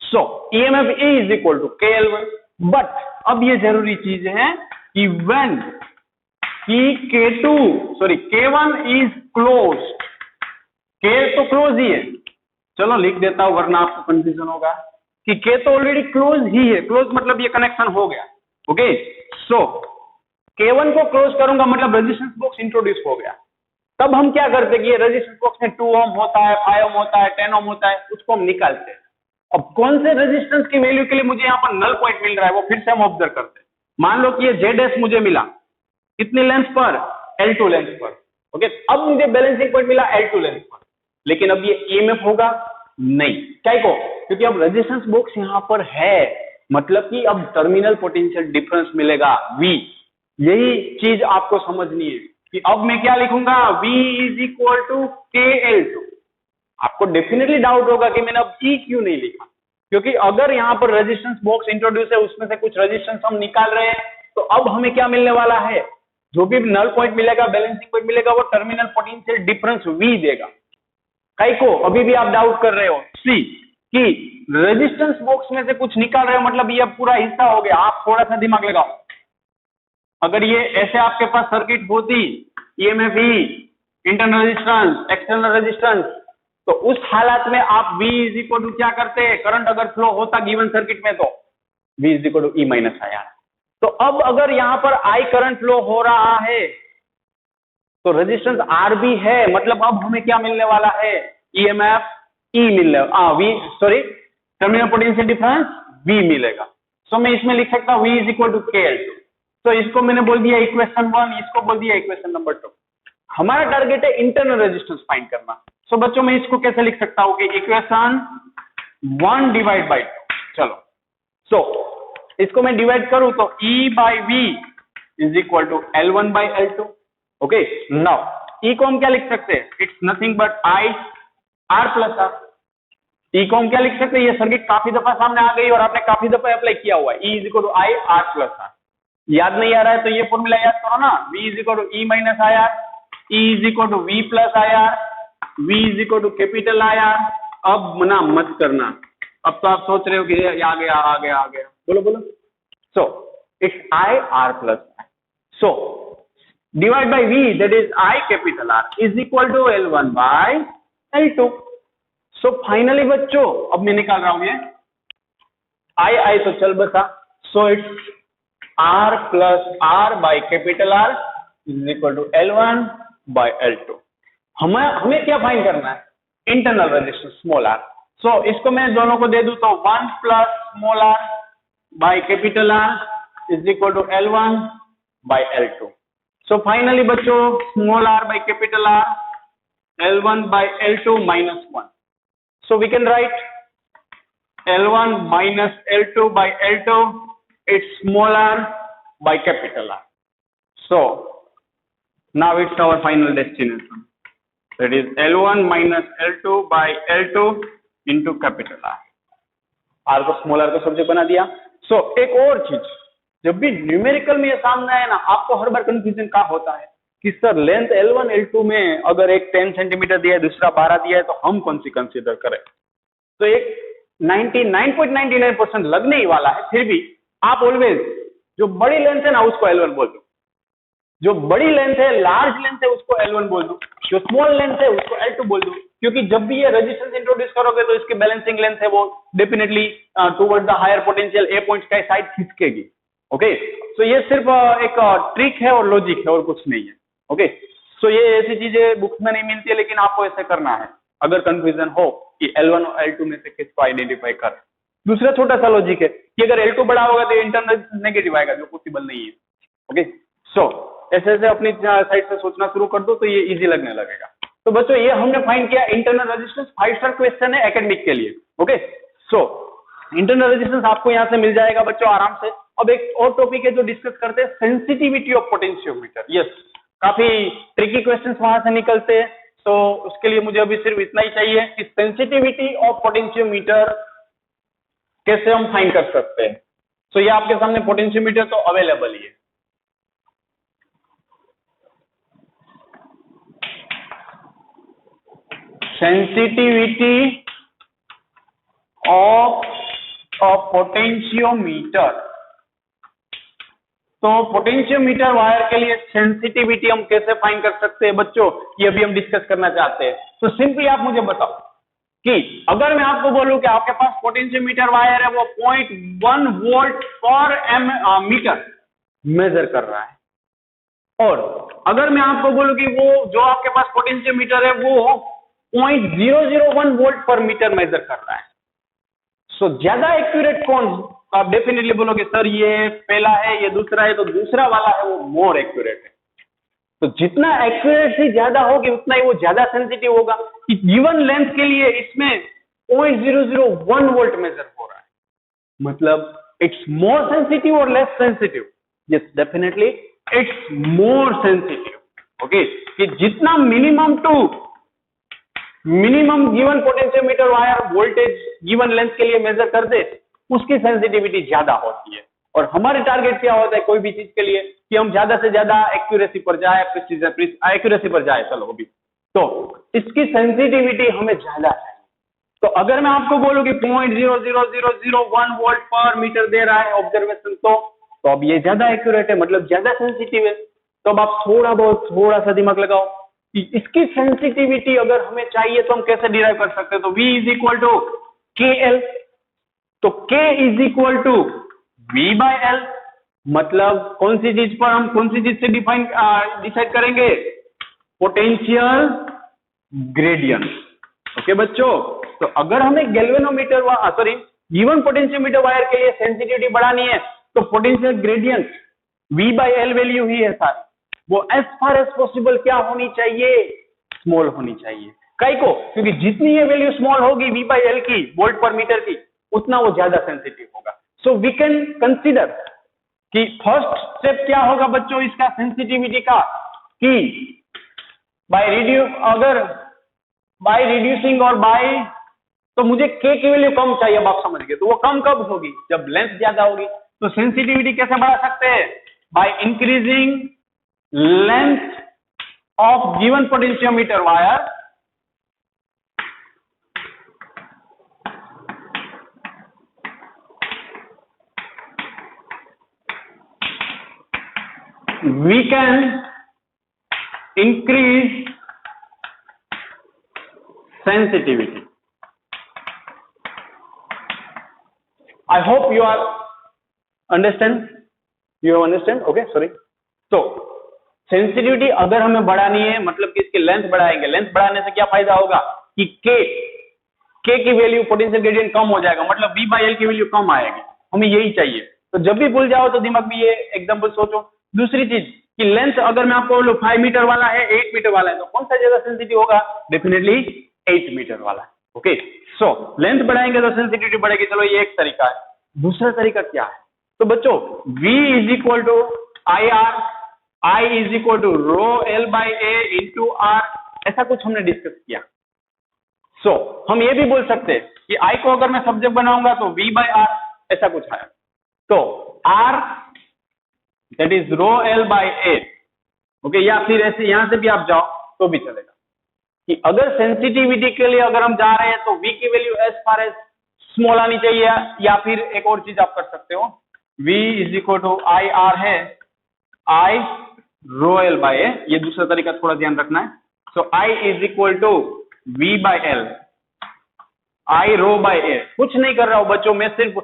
so EMF E is equal to KL1। But अब ये जरूरी चीज है कि when key K1 is closed, K तो क्लोज ही है, चलो लिख देता हूं वरना आपको कंफ्यूजन होगा कि K तो ऑलरेडी क्लोज ही है। क्लोज मतलब ये कनेक्शन हो गया, ओके। सो K1 को क्लोज करूंगा मतलब रेजिस्टेंस बॉक्स इंट्रोड्यूस हो गया। तब हम क्या करते कि ये रेजिस्टेंस बॉक्स में 2 ओम होता है, 5 ओम होता है, 10 ओम होता है, उसको हम निकालते हैं। अब कौन से रेजिस्टेंस की वैल्यू के लिए मुझे यहाँ पर नल पॉइंट मिल रहा है वो फिर से हम ऑब्जर्व करते हैं। मान लो कि ये ZS मुझे मिला कितनी लेंथ पर, L2 लेंथ पर, ओके। अब मुझे बैलेंसिंग पॉइंट मिला L2 लेंथ पर, लेकिन अब ये EMF होगा नहीं, क्या को, क्योंकि अब रेजिस्टेंस बॉक्स यहां पर है, मतलब कि अब टर्मिनल पोटेंशियल डिफरेंस मिलेगा V। यही चीज आपको समझनी है कि अब मैं क्या लिखूंगा, V is equal to KL2। आपको डेफिनेटली डाउट होगा कि मैंने अब E क्यों नहीं लिखा, क्योंकि अगर यहाँ पर रेजिस्टेंस बॉक्स इंट्रोड्यूस है, उसमें से कुछ रेजिस्टेंस हम निकाल रहे हैं, तो अब हमें क्या मिलने वाला है, जो भी नल पॉइंट मिलेगा, बैलेंसिंग पॉइंट मिलेगा, वो टर्मिनल पोटेंशियल डिफरेंस V देगा। कई को अभी भी आप डाउट कर रहे हो सी कि रेजिस्टेंस बॉक्स में से कुछ निकाल रहे हो, मतलब ये पूरा हिस्सा हो गया। आप थोड़ा सा दिमाग लगाओ, अगर ये ऐसे आपके पास सर्किट होती, EMF E, internal resistance, external resistance, तो उस हालत में आप V इज इक्वल टू क्या करते, करंट अगर फ्लो होता गिवन सर्किट में तो V is equal to E minus I R। तो अब अगर यहां पर I करंट फ्लो हो रहा है तो रेजिस्टेंस R भी है, मतलब अब हमें क्या मिलने वाला है, EMF E मिलने, टर्मिनल पोटेंशियल डिफरेंस V मिलेगा। सो मैं इसमें लिख सकता हूँ V is equal to KL2। तो इसको मैंने बोल दिया इक्वेशन 1, इसको बोल दिया इक्वेशन नंबर 2। हमारा टारगेट है इंटरनल रेजिस्टेंस फाइंड करना। सो बच्चों मैं इसको कैसे लिख सकता हूँ कि इक्वेशन 1 डिवाइड बाई 2। चलो सो इसको मैं डिवाइड करूं तो E by V is equal to L1 by L2। Okay, now E को हम क्या लिख सकते हैं? It's nothing but I R plus R। E को हम क्या लिख सकते हैं? ये सर्किट काफी दफा सामने आ गई और आपने काफी दफा अप्लाई किया हुआ है। E is equal to I R plus R। याद नहीं आ रहा है तो ये फॉर्मूला याद करो ना, V is equal to E minus I R, E is equal to V plus I R, V is equal to capital I R. अब मना मत करना, अब तो आप सोच रहे हो कि आ गया, बोलो बोलो। So it's I R plus R। So divide by V that is I capital R is equal to L1 by L2। So finally बच्चों अब मैं निकाल रहा हूं ये I तो चल बसा। So it's R plus R by capital R is equal to L1 by L2। हमें क्या फाइंड करना है? Internal resistance small r। So इसको मैं दोनों को दे दूं तो 1 plus small r by capital R is equal to L1 by L2। So finally बच्चों small r by capital R L1 by L2 minus 1। So we can write L1 minus L2 by L2 it's small r by capital R. So now it's our final destination. That is L1 minus L2 by L2 into capital R. R को small r का सब्जेक्ट बना दिया। So एक और चीज, जब भी न्यूमेरिकल में ये सामने आए ना, आपको हर बार कंफ्यूजन क्या होता है कि सर लेंथ L1 L2 में अगर एक 10 सेंटीमीटर दिया है, दूसरा 12 दिया है, तो हम कौन सी कंसीडर करें? तो एक 99.99% लगने ही वाला है। फिर भी आप ऑलवेज जो बड़ी लेंथ है ना उसको L1 बोल दो, जो बड़ी लेंथ है, लार्ज लेंथ है, उसको L1 बोल दो, जो स्मॉल लेंथ है उसको L2 बोल दो। क्योंकि जब भी ये रेजिस्टेंस इंट्रोड्यूस करोगे तो इसकी बैलेंसिंग लेंथ है वो definitely towards the higher potential A point का साइड खिसकेगी। ओके, सो ये सिर्फ एक ट्रिक है और लॉजिक है और कुछ नहीं है। ओके, सो ये ऐसी चीजें बुक्स में नहीं मिलती है, लेकिन आपको ऐसे करना है अगर कंफ्यूजन हो कि L1 और L2 में से किसको आइडेंटिफाई कर। दूसरा छोटा सा लॉजिक है कि अगर L2 बड़ा होगा तो इंटरनल नेगेटिव आएगा, जो पॉसिबल नहीं है। ओके, सो ऐसे ऐसे अपनी साइड से सोचना शुरू कर दो तो ये इजी लगने लगेगा। तो बच्चों ये हमने फाइंड किया इंटरनल रेजिस्टेंस। 5 स्टार क्वेश्चन है एकेडमिक के लिए। ओके, सो इंटरनल रेजिस्टेंस आपको यहाँ से मिल जाएगा बच्चों आराम से। अब एक और टॉपिक है जो डिस्कस करते हैं, सेंसिटिविटी ऑफ पोटेंशियोमीटर। यस, काफी ट्रिकी क्वेश्चंस वहां से निकलते हैं, तो उसके लिए मुझे अभी सिर्फ इतना ही चाहिए कि सेंसिटिविटी ऑफ पोटेंशियोमीटर कैसे हम फाइंड कर सकते हैं। तो ये आपके सामने पोटेंशियोमीटर तो अवेलेबल ही है। सेंसिटिविटी ऑफ पोटेंशियोमीटर, तो पोटेंशियोमीटर वायर के लिए सेंसिटिविटी हम कैसे फाइंड कर सकते हैं बच्चों, ये भी हम डिस्कस करना चाहते हैं। तो सिंपली आप मुझे बताओ कि अगर मैं आपको बोलूं कि आपके पास पोटेंशियोमीटर वायर है, वो 0.1 वोल्ट पर मीटर मेजर कर रहा है, और अगर मैं आपको बोलूं कि वो जो आपके पास पोटेंशियोमीटर है वो 0.001 वोल्ट पर मीटर मेजर कर रहा है, सो ज्यादा एक्यूरेट कौन? आप डेफिनेटली बोलोगे सर ये पहला है, ये दूसरा है, तो दूसरा वाला है वो मोर एक्यूरेट है। तो जितना एक्यूरेसी ज्यादा होगी उतना ही वो ज्यादा सेंसिटिव होगा। कि गिवन लेंथ के लिए इसमें 0.001 वोल्ट मेजर हो रहा है, मतलब इट्स मोर सेंसिटिव और less sensitive? Yes, definitely it's more sensitive. Okay, कि जितना minimum to minimum given potentiometer wire voltage given length के लिए मेजर कर दे, उसकी सेंसिटिविटी ज्यादा होती है। और हमारे टारगेट क्या होता है कोई भी चीज के लिए कि हम ज्यादा से ज्यादा एक्यूरेसी पर जाए, एक्यूरेसी पर जाए। चलो अभी तो इसकी सेंसिटिविटी हमें ज्यादा चाहिए। तो अगर मैं आपको बोलूं कि 0.00001 वोल्ट पर मीटर दे रहा है ऑब्जर्वेशन, तो अब ये ज्यादा एक्यूरेट है, मतलब ज्यादा सेंसिटिव है। तो अब आप थोड़ा सा दिमाग लगाओ कि इसकी सेंसिटिविटी अगर हमें चाहिए तो हम कैसे डिराइव कर सकते हैं। तो V is equal to KL, तो K is equal to V by L, मतलब कौन सी चीज पर हम कौन सी चीज से डिसाइड करेंगे? Potential gradient. ओके बच्चों, तो अगर हमें गैल्वेनोमीटर गिवन पोटेंशियोमीटर वायर के लिए सेंसिटिविटी बढ़ानी है तो पोटेंशियल ग्रेडियंट V/L वैल्यू ही है सारी, वो एज फार एज पॉसिबल क्या होनी चाहिए, स्मॉल होनी चाहिए। कई को, क्योंकि जितनी ये वैल्यू स्मॉल होगी V/L की, वोल्ट पर मीटर की, उतना वो ज्यादा सेंसिटिव होगा। सो वी कैन कंसीडर कि फर्स्ट स्टेप क्या होगा बच्चों इसका सेंसिटिविटी का, कि बाय रिड्यूसिंग और बाय, तो मुझे K की वैल्यू कम चाहिए, अब आप समझ गए। तो वो कम कब होगी, जब लेंथ ज्यादा होगी। तो सेंसिटिविटी कैसे बढ़ा सकते हैं, by increasing length of given potentiometer wire we can increase sensitivity. I hope you are understand. You understand? Okay, sorry. तो सेंसिटिविटी अगर हमें बढ़ानी है, मतलब कि इसकी लेंथ बढ़ाएंगे। लेंथ बढ़ाने से क्या फायदा होगा कि K की वैल्यू पोटेंशियल ग्रेडियंट कम हो जाएगा, मतलब V/L की वैल्यू कम आएगी। हमें यही चाहिए। तो जब भी भूल जाओ तो दिमाग में ये एग्जांपल सोचो। दूसरी चीज कि लेंथ अगर मैं आपको बोलूं 5 मीटर वाला है, 8 मीटर वाला है, तो कौन सा ज्यादा सेंसिटिव होगा, डेफिनेटली 8 मीटर वाला। ओके, सो लेंथ बढ़ाएंगे तो सेंसिटिविटी बढ़ेगी। चलो ये एक तरीका है। दूसरा तरीका क्या है, तो बच्चों V = IR, I = ρL/A × R, ऐसा कुछ हमने डिस्कस किया। सो हम ये भी बोल सकते हैं कि I को अगर मैं सब्जेक्ट बनाऊंगा तो V/R, ऐसा कुछ है। तो R that is ρL/A, okay, या फिर ऐसे यहां से भी आप जाओ तो भी चलेगा कि अगर सेंसिटिविटी के लिए अगर हम जा रहे हैं तो V की value as far as small आनी चाहिए, या फिर एक और चीज आप कर सकते हो, V = IR है, I ρL/A, ये दूसरा तरीका थोड़ा ध्यान रखना है। सो I = V/L, I ρ/A, कुछ नहीं कर रहा हूं बच्चों, मैं सिर्फ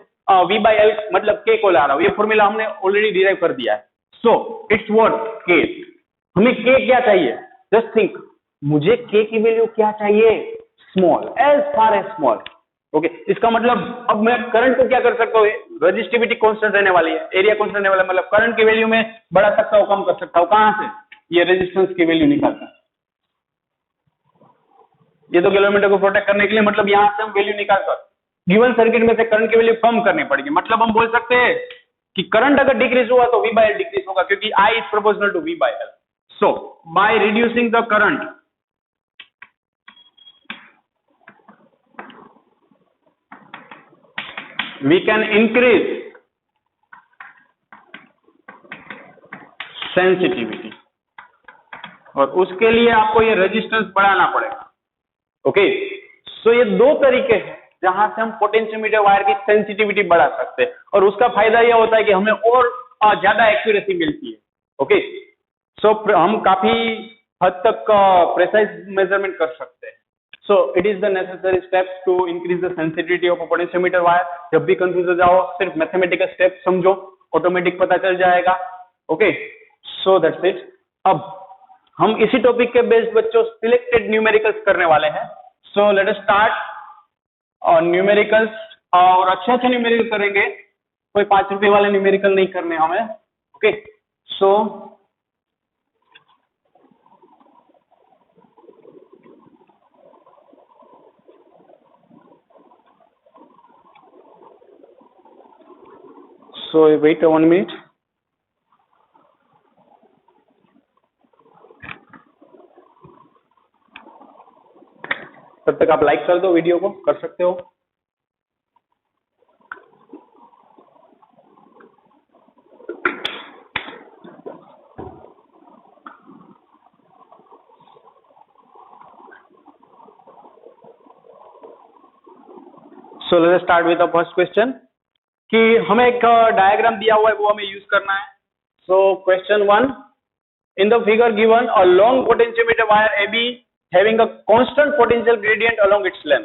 V/L मतलब K को ला रहा हूं। ये फॉर्मूला हमने ऑलरेडी डिराइव कर दिया है। सो इट्स व्हाट K, हमें K क्या चाहिए, जस्ट थिंक, मुझे K की वैल्यू क्या चाहिए, small, as far as small. Okay, इसका मतलब अब मैं करंट को क्या कर सकता हूँ, रेजिस्टिविटी कांस्टेंट रहने वाली है, एरिया कांस्टेंट रहने वाला है, मतलब करंट की वैल्यू में बढ़ा सकता हूँ, कम कर सकता हूँ। कहां से, ये रेजिस्टेंस की वैल्यू निकालता है। ये तो किलोमीटर को प्रोटेक्ट करने के लिए, मतलब यहां से हम वैल्यू निकाल कर गिवन सर्किट में से करंट की वैल्यू कम करनी पड़ेगी। मतलब हम बोल सकते हैं कि करंट अगर डिक्रीज हुआ तो V/L डिक्रीज होगा, क्योंकि I is proportional to V/L। So by reducing the current, we can increase sensitivity, और उसके लिए आपको ये रेजिस्टेंस बढ़ाना पड़ेगा। ओके, सो ये दो तरीके हैं जहां से हम पोटेंशियोमीटर वायर की सेंसिटिविटी बढ़ा सकते हैं, और उसका फायदा यह होता है कि हमें और ज्यादा एक्यूरेसी मिलती है। ओके, सो हम काफी हद तक प्रेसाइज मेजरमेंट कर सकते हैं। So it is the necessary steps to increase the sensitivity of a potentiometer wire. जब भी कंफ्यूज हो जाओ सिर्फ मैथमेटिकल स्टेप समझो, ऑटोमेटिक पता चल जाएगा। Okay, so that's it. अब हम इसी टॉपिक के बेस्ड बच्चों सिलेक्टेड न्यूमेरिकल्स करने वाले हैं। So let us start numericals, और अच्छे न्यूमेरिकल करेंगे, कोई 5 रुपए वाले न्यूमेरिकल नहीं करने हमें। ओके, सो wait 1 minute. तब तक आप लाइक कर दो, वीडियो को कर सकते हो। सो let us start with the first question, कि हमें एक डायग्राम दिया हुआ है, वो हमें यूज करना है। So question 1, in the figure given a long potentiometer wire AB having a constant potential gradient along its length.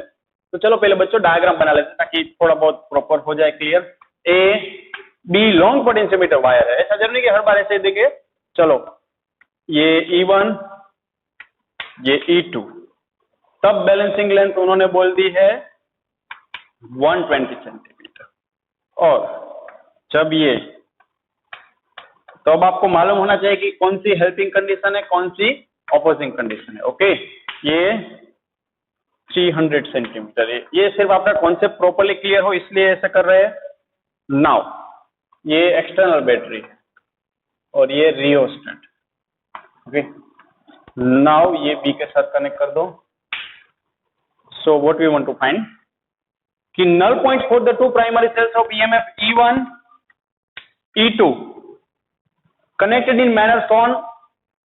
तो चलो पहले बच्चों डायग्राम बना लेते हैं ताकि थोड़ा बहुत प्रॉपर हो जाए, clear. AB long potentiometer wire है, ऐसा जरूरी कि हर बार ऐसे देंगे। चलो ये E1, ये E2, तब बैलेंसिंग लेंथ उन्होंने बोल दी है 120 सेंटीमीटर। और जब ये, तो अब आपको मालूम होना चाहिए कि कौन सी हेल्पिंग कंडीशन है, कौन सी ऑपोजिंग कंडीशन है। ओके, ये 300 सेंटीमीटर है। ये सिर्फ आपका कॉन्सेप्ट प्रॉपर्ली क्लियर हो इसलिए ऐसा कर रहे हैं। नाउ ये एक्सटर्नल बैटरी है और ये रियोस्टेट। ओके, नाउ ये बी के साथ कनेक्ट कर दो। So what we want to find कि null point for the two primary cells of EMF E1 E2 connected in manner shown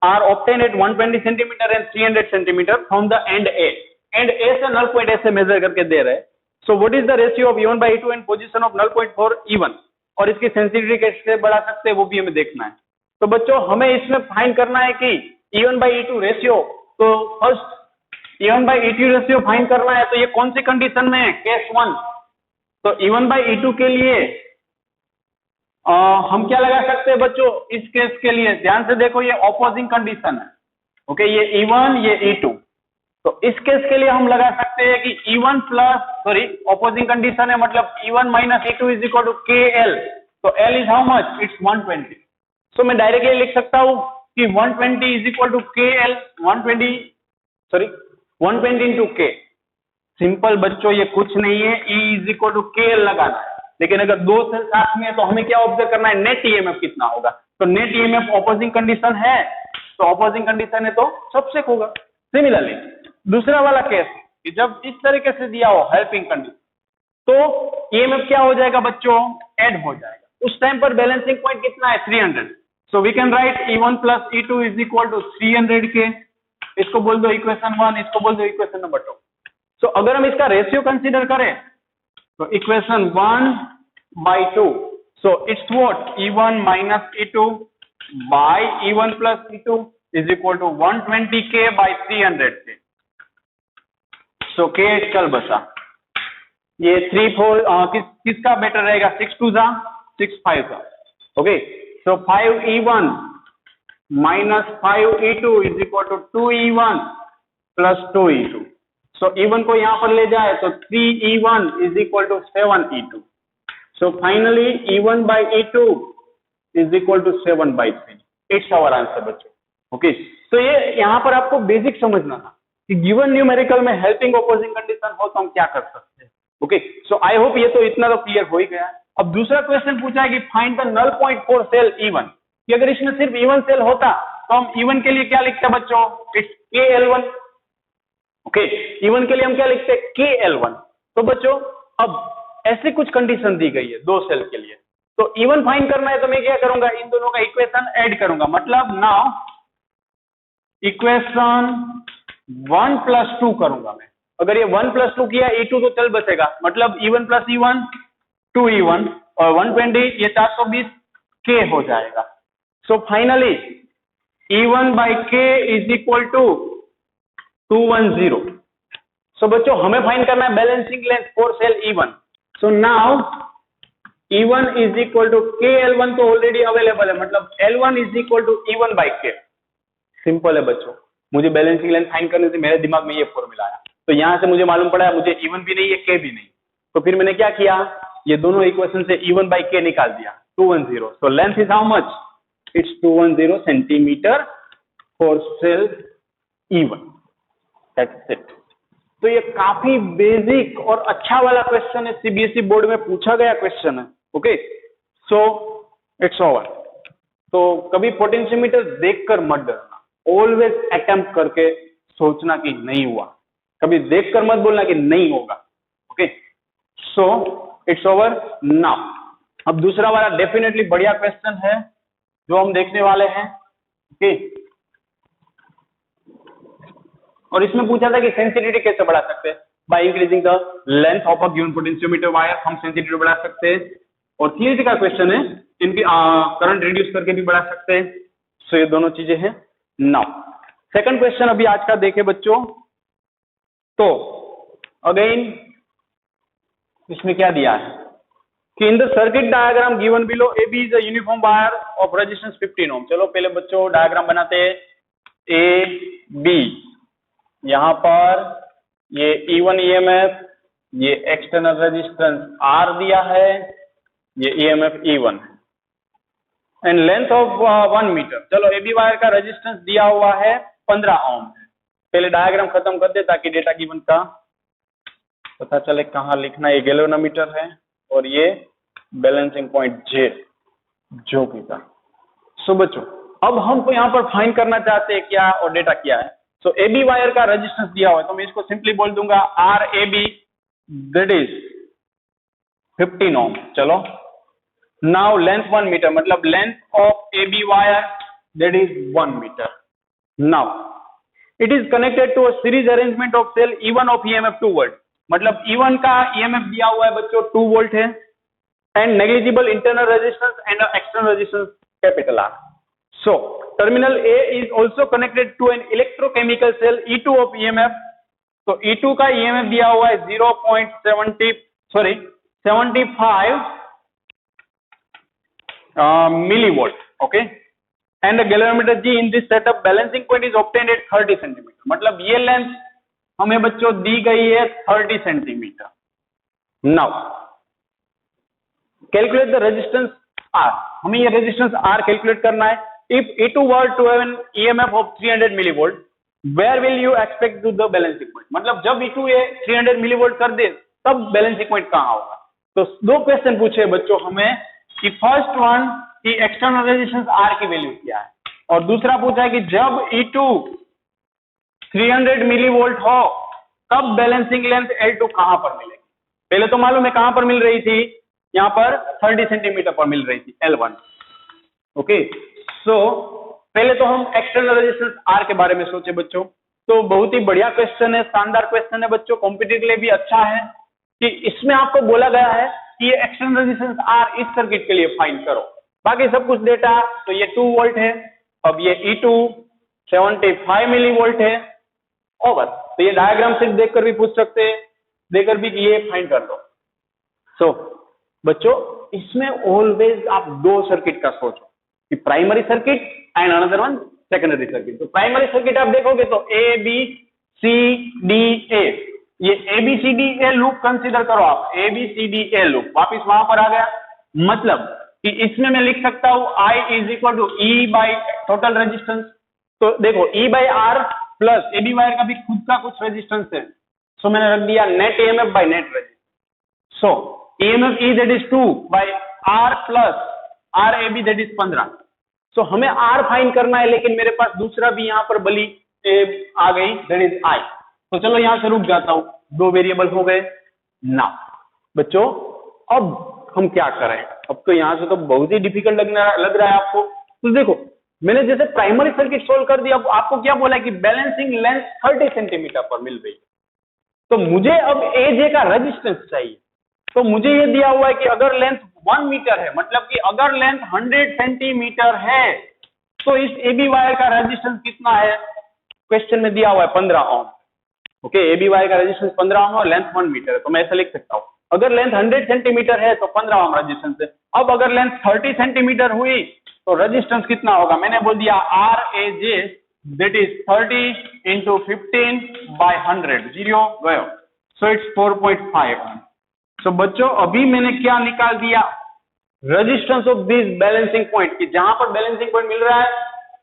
are obtained at 120 centimeter and 300 centimeter from the end A। end A से null point ऐसे मेजर करके दे रहे हैं। so what is the ratio of E1 by E2 and position of null point for E1, और इसकी सेंसिटिविटी कैसे बढ़ा सकते हैं वो भी हमें देखना है। तो बच्चों हमें इसमें फाइंड करना है कि E1 by E2 रेशियो, तो first E1 by E2 ratio find करना है। तो ये कौन सी कंडीशन में है? केस 1। तो E1 by E2 के लिए हम क्या लगा सकते हैं बच्चों? इस केस के लिए ध्यान से देखो, ये ऑपोजिंग कंडीशन है। ओके, ये E1 ये E2, तो इस केस के लिए हम लगा सकते हैं कि E1 plus, sorry opposing condition है मतलब E1 minus E2 is equal to KL। तो L is how much? It's 120। So मैं डायरेक्टली लिख सकता हूं कि 120 is equal to KL 120 into K। Simple बच्चों, ये कुछ नहीं है, E is equal to KL लगाना है। लेकिन अगर दो सेल साथ में है तो हमें क्या ऑब्जर्व करना है? नेट ईएमएफ कितना होगा। तो नेट ईएमएफ ऑपोजिंग कंडीशन है, तो ऑपोजिंग कंडीशन है तो सबसेक होगा। सिमिलरली दूसरा वाला केस कि जब इस तरीके से दिया हो हेल्पिंग कंडीशन, तो ईएमएफ क्या हो जाएगा बच्चों? ऐड हो जाएगा। उस टाइम पर बैलेंसिंग पॉइंट कितना है? 300। So we can write E1 plus E2 is equal to 300 K. इसको बोल दो इक्वेशन 1, इसको बोल दो इक्वेशन नंबर 2। सो अगर हम इसका रेशियो कंसीडर करें तो equation 1/2, so it's what? E1 minus E2 by E1 plus E2 is equal to 120K by 300K। So K चल बसा, ये 3-4 किसका बेटर रहेगा? 6-2 जा 6-5 जा। Okay, so 5E1 minus 5E2 is equal to 2E1 plus 2E2। So E1 को यहां पर ले जाए तो 3E1 is equal to 7E2। So finally E1 by E2 is equal to 7/3। It's our answer बच्चों। ओके, तो ये यहां पर आपको बेसिक समझना था कि गिवन न्यूमेरिकल में हेल्पिंग ऑपोजिंग कंडीशन हो तो हम क्या कर सकते हैं। ओके, सो आई होप ये तो इतना तो क्लियर हो ही गया है। अब दूसरा क्वेश्चन पूछा है कि find the null point for cell E1, कि अगर इसमें सिर्फ E1 सेल होता तो हम E1 के लिए क्या लिखते हैं बच्चों? It's KL1। ओके, E1 के लिए हम क्या लिखते हैं? KL1। तो बच्चों अब ऐसी कुछ कंडीशन दी गई है दो सेल के लिए, तो E1 फाइंड करना है तो मैं क्या करूंगा? इन दोनों का इक्वेशन ऐड करूंगा। मतलब नाउ इक्वेशन 1 प्लस 2 करूंगा मैं। अगर ये 1 प्लस 2 किया E2 तो चल बचेगा, मतलब E1 प्लस E1 2E1 और 120 ये 420 K हो जाएगा। So finally E1 by K is equal to 210। So बच्चों हमें फाइंड करना है balancing length for cell E1। So now E1 is equal to KL1 तो ऑलरेडी अवेलेबल है, मतलब L1 is equal to E1 by K। Simple है बच्चों, मुझे बैलेंसिंग लेंथ फाइंड करने से मेरे दिमाग में ये फॉर्मूला आया, तो यहां से मुझे मालूम पड़ा मुझे E1 भी नहीं है, K भी नहीं। तो फिर मैंने क्या किया? ये दोनों इक्वेशन से E1 बाई K निकाल दिया, 210। So length is how much? It's 210 centimetre for cell E1। That's it. तो ये काफी बेसिक और अच्छा वाला क्वेश्चन है, सीबीएसई बोर्ड में पूछा गया क्वेश्चन है। Okay, so it's over. तो कभी पोटेंशियोमीटर देखकर मत डरना, ऑलवेज अटेम्प्ट करके सोचना कि नहीं हुआ, कभी देखकर मत बोलना कि नहीं होगा। Okay, so it's over now. अब दूसरा वाला डेफिनेटली बढ़िया क्वेश्चन है जो हम देखने वाले हैं। ओके, और इसमें पूछा था कि सेंसिटिविटी कैसे बढ़ा सकते हैं? By increasing the length of a given potentiometer wire हम सेंसिटिविटी बढ़ा सकते हैं। और थ्योरी का क्वेश्चन है, इनकी करंट रिड्यूस करके भी बढ़ा सकते हैं। सो ये दोनों चीजें हैं। नाउ सेकंड क्वेश्चन अभी आज का देखें बच्चों, तो अगेन इसमें क्या दिया है कि in the circuit diagram given below AB is a uniform wire of resistance 15 ohm. चलो पहले बच्चों डायग्राम बनाते हैं। AB, यहां पर ये E1 EMF ये एक्सटर्नल रेजिस्टेंस R दिया है, ये EMF E1 है, एंड लेंथ ऑफ 1 मीटर। चलो AB वायर का रेजिस्टेंस दिया हुआ है 15 ओम है। पहले डायग्राम खत्म कर दे ताकि डेटा गिवन का पता चले कहाँ लिखना है। ये गैल्वेनोमीटर है और ये बैलेंसिंग पॉइंट J जो की का। सो बच्चों अब हमको यहाँ पर फाइंड करना चाहते हैं क्या और डेटा क्या है। सो AB वायर का रेजिस्टेंस दिया हुआ है तो मैं इसको सिंपली बोल दूंगा RAB दैट इज 15 ओम। चलो नाउ लेंथ 1 मीटर, मतलब length of AB wire that is 1 metre. Now it is connected to a series arrangement of cell E1 of EMF 2 volt, मतलब E1 का EMF दिया हुआ है बच्चों 2 वोल्ट है, and negligible internal resistance and external resistance capital R। So terminal A is also connected to an electrochemical cell E2 of EMF। तो E2 का EMF दिया हुआ है 75 millivolt, okay, and the galvanometer G in this setup balancing point is obtained at 30 centimeter, मतलब ये लेंथ हमें बच्चों दी गई है 30 centimetre. Now calculate the resistance R, हमें ये रेजिस्टेंस R कैलकुलेट करना है। If E2 were to have an EMF of 300 millivolt, where will you expect to the balancing point? मतलब जब E2 ये 300 millivolt कर दे तब बैलेंसिंग पॉइंट कहाँ होगा। तो दो क्वेश्चन पूछे बच्चों हमें कि फर्स्ट वन कि एक्सटर्नल रेजिस्टेंस R की वैल्यू क्या है, और दूसरा पूछा है कि जब E2 300 millivolt हो तब बैलेंसिंग लेंथ L2 कहाँ पर मिलेगी। पहले तो मालूम है कहाँ पर मिल रही थी, यहाँ पर 30 सेंटीमीटर पर मिल रही थी L1, ओके। सो पहले तो हम एक्सटर्नल रेजिस्टेंस R के बारे में सोचे बच्चों। तो बहुत ही बढ़िया क्वेश्चन है, शानदार क्वेश्चन है बच्चों, कॉम्पिटिटिव के लिए भी अच्छा है कि इसमें आपको बोला गया है कि ये एक्सटर्नल रेजिस्टेंस R इस सर्किट के लिए फाइंड करो। बाकी सब कुछ डेटा तो ये 2 वोल्ट है, अब ये E2 75 मिलीवोल्ट है, ओवर। तो ये डायग्राम सिर्फ देखकर भी पूछ सकते हैं, देखकर भी कि ये फाइंड कर दो। सो बच्चों इसमें ऑलवेज आप दो सर्किट का सोचो कि primary circuit and another one secondary circuit. तो प्राइमरी सर्किट आप देखोगे तो A B C D A, ये A B C D A loop consider करो आप, A B C D A loop वापिस वहां पर आ गया। मतलब कि इसमें मैं लिख सकता हूं I is equal to E by total resistance. तो देखो E by R plus AB wire का भी खुद का कुछ रेजिस्टेंस है, सो मैंने रख दिया net EMF by net resistance. So EMF E that is 2 by R plus RAB that is 15। सो हमें R फाइंड करना है, लेकिन मेरे पास दूसरा भी यहाँ पर बली आ गई दैट इज I। तो चलो यहाँ से रुक जाता हूँ, दो वेरिएबल हो गए ना बच्चों। अब हम क्या करें, अब तो यहाँ से तो बहुत ही डिफिकल्ट लग रहा है आपको। तो देखो मैंने जैसे प्राइमरी सर्किट सोल्व कर दिया, अब आपको क्या बोला कि बैलेंसिंग लेंथ 30 सेंटीमीटर पर मिल रही है, तो मुझे अब AJ का रेजिस्टेंस चाहिए। तो मुझे ये दिया हुआ है कि अगर लेंथ 1 मीटर है, मतलब कि अगर लेंथ 100 सेंटीमीटर है तो इस AB वायर का रेजिस्टेंस कितना है, क्वेश्चन में दिया हुआ है 15 ओम, ओके। AB वायर का रेजिस्टेंस 15 ओम और लेंथ 1 मीटर है, तो मैं ऐसा लिख सकता हूं अगर लेंथ 100 सेंटीमीटर है तो 15 ओम रेजिस्टेंस है। अब अगर लेंथ 30 सेंटीमीटर हुई तो रेजिस्टेंस कितना होगा, मैंने बोल दिया RAJ that is 30 into 15 by 100, zero गयो, सो इट्स 4.5 ओम। सो बच्चों अभी मैंने क्या निकाल दिया, resistance of this balancing point, कि जहां पर बैलेंसिंग पॉइंट मिल रहा है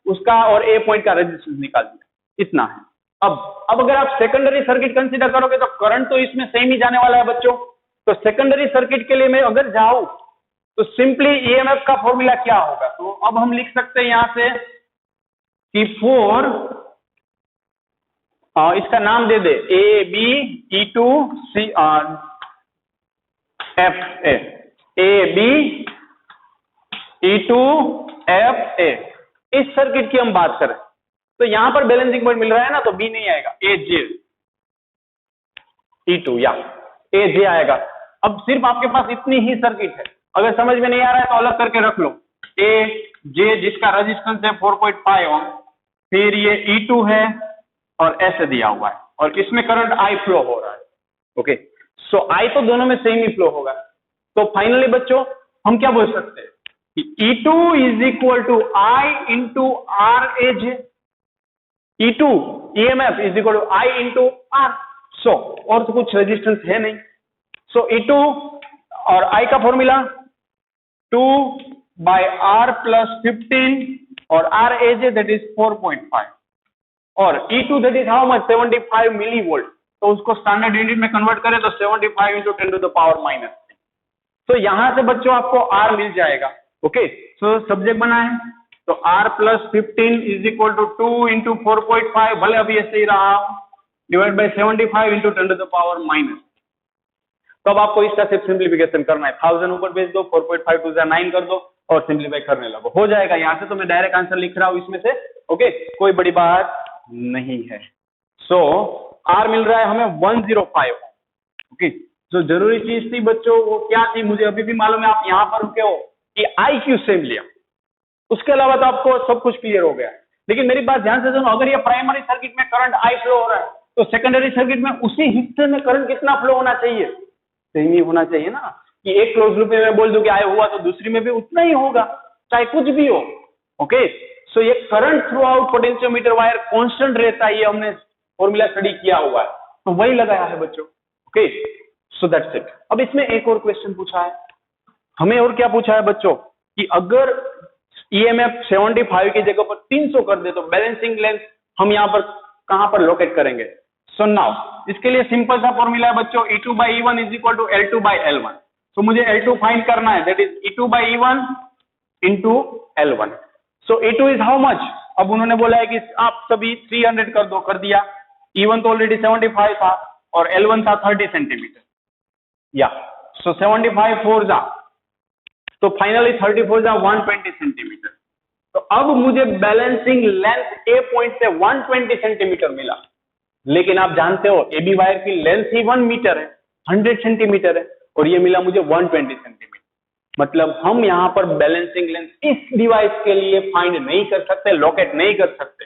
उसका और A पॉइंट का रेजिस्टेंस निकाल दिया, इतना है। अब अगर आप सेकेंडरी सर्किट कंसीडर करोगे तो करंट तो इसमें सेम ही जाने वाला है बच्चों। तो सेकेंडरी सर्किट के लिए मैं अगर जाऊं तो सिंपली EMF का फॉर्मूला क्या होगा, तो अब हम लिख सकते हैं यहां से कि इसका नाम दे दे ABE2C FA, ABE2FA। इस सर्किट की हम बात करें तो यहां पर बैलेंसिंग पॉइंट मिल रहा है ना, तो B नहीं आएगा, AJ E2 या AJ आएगा। अब सिर्फ आपके पास इतनी ही सर्किट है, अगर समझ में नहीं आ रहा है तो अलग करके रख लो। AJ जिसका रेजिस्टेंस है 4.5 ओम, फिर ये E2 है और ऐसे दिया हुआ है, और इसमें करंट I फ्लो हो रहा है, ओके। सो I तो दोनों में सेम ही फ्लो होगा। तो फाइनली बच्चों हम क्या बोल सकते हैं कि E2 is equal to I into RAJ, E2 EMF is equal to I into R। So और तो कुछ रेजिस्टेंस है नहीं, सो E2 और I का फॉर्मूला 2/R+15 और R एज है दैट इज 4.5 और E2 that is how much 75 millivolt, तो उसको स्टैंडर्ड यूनिट में कन्वर्ट करें तो 75 × 10⁻⁻3। तो यहां से बच्चों आपको R मिल जाएगा। ओके, सो सब्जेक्ट बना है तो R+15 इज इक्वल टू 2 × 4.5, भले अभी ऐसे ही रहा डिवाइड बाय 75 × 10⁻⁻3। तो अब आपको इसका सिर्फ सिंप्लीफिकेशन करना है, 1000 ऊपर भेज दो, 4.5 2 9 कर दो और सिंप्लीफाई करने लगो, हो जाएगा। यहाँ से तो मैं डायरेक्ट आंसर लिख रहा हूँ इसमें से। ओके, कोई बड़ी बात नहीं है। सो R मिल रहा है हमें 105। ओके, जो जरूरी चीज थी बच्चों वो क्या थी, मुझे अभी भी मालूम है, आप यहाँ पर रुके हो कि I क्यों सेम लिया, उसके अलावा तो आपको सब कुछ क्लियर हो गया। लेकिन मेरी बात ध्यान से सुनो, अगर ये प्राइमरी सर्किट में करंट I फ्लो हो रहा है तो सेकेंडरी सर्किट में उसी हिस्से में करंट कितना फ्लो होना चाहिए, सेम ही होना चाहिए ना। कि एक क्लोज लूप में मैं बोल दूं कि I हुआ तो दूसरी में भी उतना ही होगा, चाहे कुछ भी हो। ओके, सो ये current through out potentiometer wire constant रहता है, ये हमने फॉर्मूला स्टडी किया हुआ है, तो वही लगाया है बच्चों। Okay, so that's it. अब इसमें एक और क्वेश्चन पूछा है हमें, और क्या पूछा है बच्चों कि अगर EMF 75 की जगह पर 300 कर दे तो बैलेंसिंग लेंथ हम यहाँ पर कहां पर लोकेट करेंगे। सो नाउ इसके लिए सिंपल सा फॉर्मूला है बच्चों, E2/E1 is equal to L2/L1। तो मुझे L2 फाइंड करना है, that is E2/E1 into L1। So E2 is how much, अब उन्होंने बोला है कि आप सभी 300 कर दो, कर दिया। E1 तो ऑलरेडी 75 था और L1 था 30 सेंटीमीटर, या सो 75 4 जा, तो फाइनली 34 जा 120 सेंटीमीटर। तो अब मुझे बैलेंसिंग लेंथ ए पॉइंट से 120 सेंटीमीटर मिला, लेकिन आप जानते हो AB वायर की लेंथ ही 1 मीटर है, 100 सेंटीमीटर है, और ये मिला मुझे 120 सेंटीमीटर। मतलब हम यहाँ पर बैलेंसिंग लेंथ इस डिवाइस के लिए फाइंड नहीं कर सकते, लोकेट नहीं कर सकते,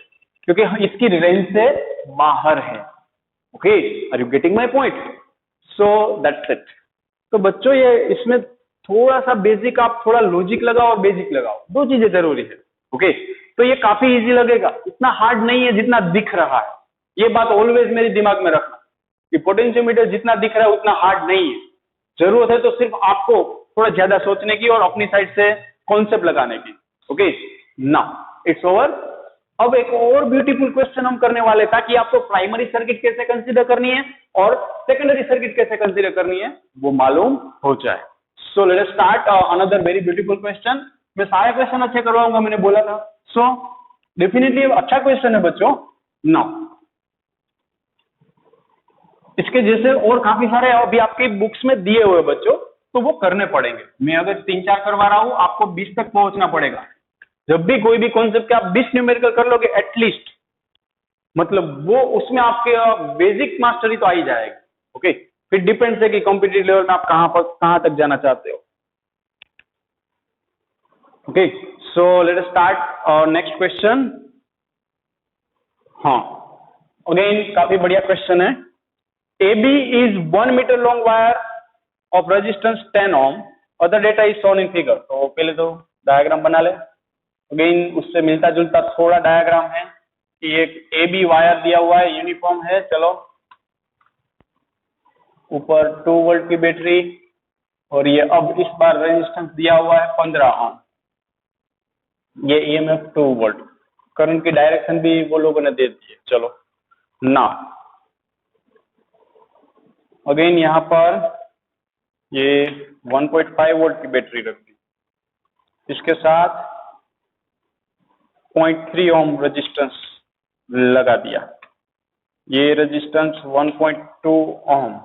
क्योंकि इसकी रेंज से बाहर है। Okay, are you getting my point? So that's it. तो बच्चों ये इसमें थोड़ा सा बेसिक, आप थोड़ा लॉजिक लगाओ और बेसिक लगाओ, दो चीजें जरूरी है। ओके, तो ये काफी इजी लगेगा, इतना हार्ड नहीं है जितना दिख रहा है। ये बात ऑलवेज मेरे दिमाग में रखना कि पोटेंशियोमीटर जितना दिख रहा है उतना हार्ड नहीं है। जरूरत है तो सिर्फ आपको थोड़ा ज्यादा सोचने की और अपनी साइड से कॉन्सेप्ट लगाने की। Okay, now it's over. अब एक और ब्यूटीफुल क्वेश्चन हम करने वाले, ताकि आपको प्राइमरी सर्किट कैसे कंसीडर करनी है और सेकेंडरी सर्किट कैसे कंसीडर करनी है वो मालूम हो जाए। सो let us start another very beautiful question. मैं सारे क्वेश्चन अच्छे करवाऊंगा, मैंने बोला था। सो डेफिनेटली अच्छा क्वेश्चन है बच्चों। नाउ इसके जैसे और काफी सारे अभी आपके बुक्स में दिए हुए बच्चों, तो वो करने पड़ेंगे। मैं अगर 3-4 करवा रहा हूं, आपको 20 तक पहुंचना पड़ेगा। जब भी कोई भी कॉन्सेप्ट के आप 20 न्यूमेरिकल कर लोगे एटलीस्ट, मतलब वो उसमें आपके बेसिक मास्टरी तो आ ही जाएगी। ओके, फिर डिपेंड्स है कि कॉम्पिटिटिव लेवल में आप कहां तक जाना चाहते हो। ओके, सो let us start next question. हाँ, अगेन काफी बढ़िया क्वेश्चन है। AB is 1 meter long wire of resistance 10 ohm. Other data is shown in figure. तो पहले तो डायग्राम बना ले। अगेन उससे मिलता जुलता थोड़ा डायग्राम है कि एक AB वायर दिया हुआ है, यूनिफॉर्म है। चलो, ऊपर 2 वोल्ट की बैटरी, और ये अब इस बार रेजिस्टेंस दिया हुआ है 15 ओम। ये EMF 2 वोल्ट। करंट की डायरेक्शन भी वो लोगों ने दे दी है। चलो ना, अगेन यहाँ पर ये 1.5 वोल्ट की बैटरी रख दी, इसके साथ 0.3 ओम रेजिस्टेंस लगा दिया। ये रेजिस्टेंस 1.2 ओम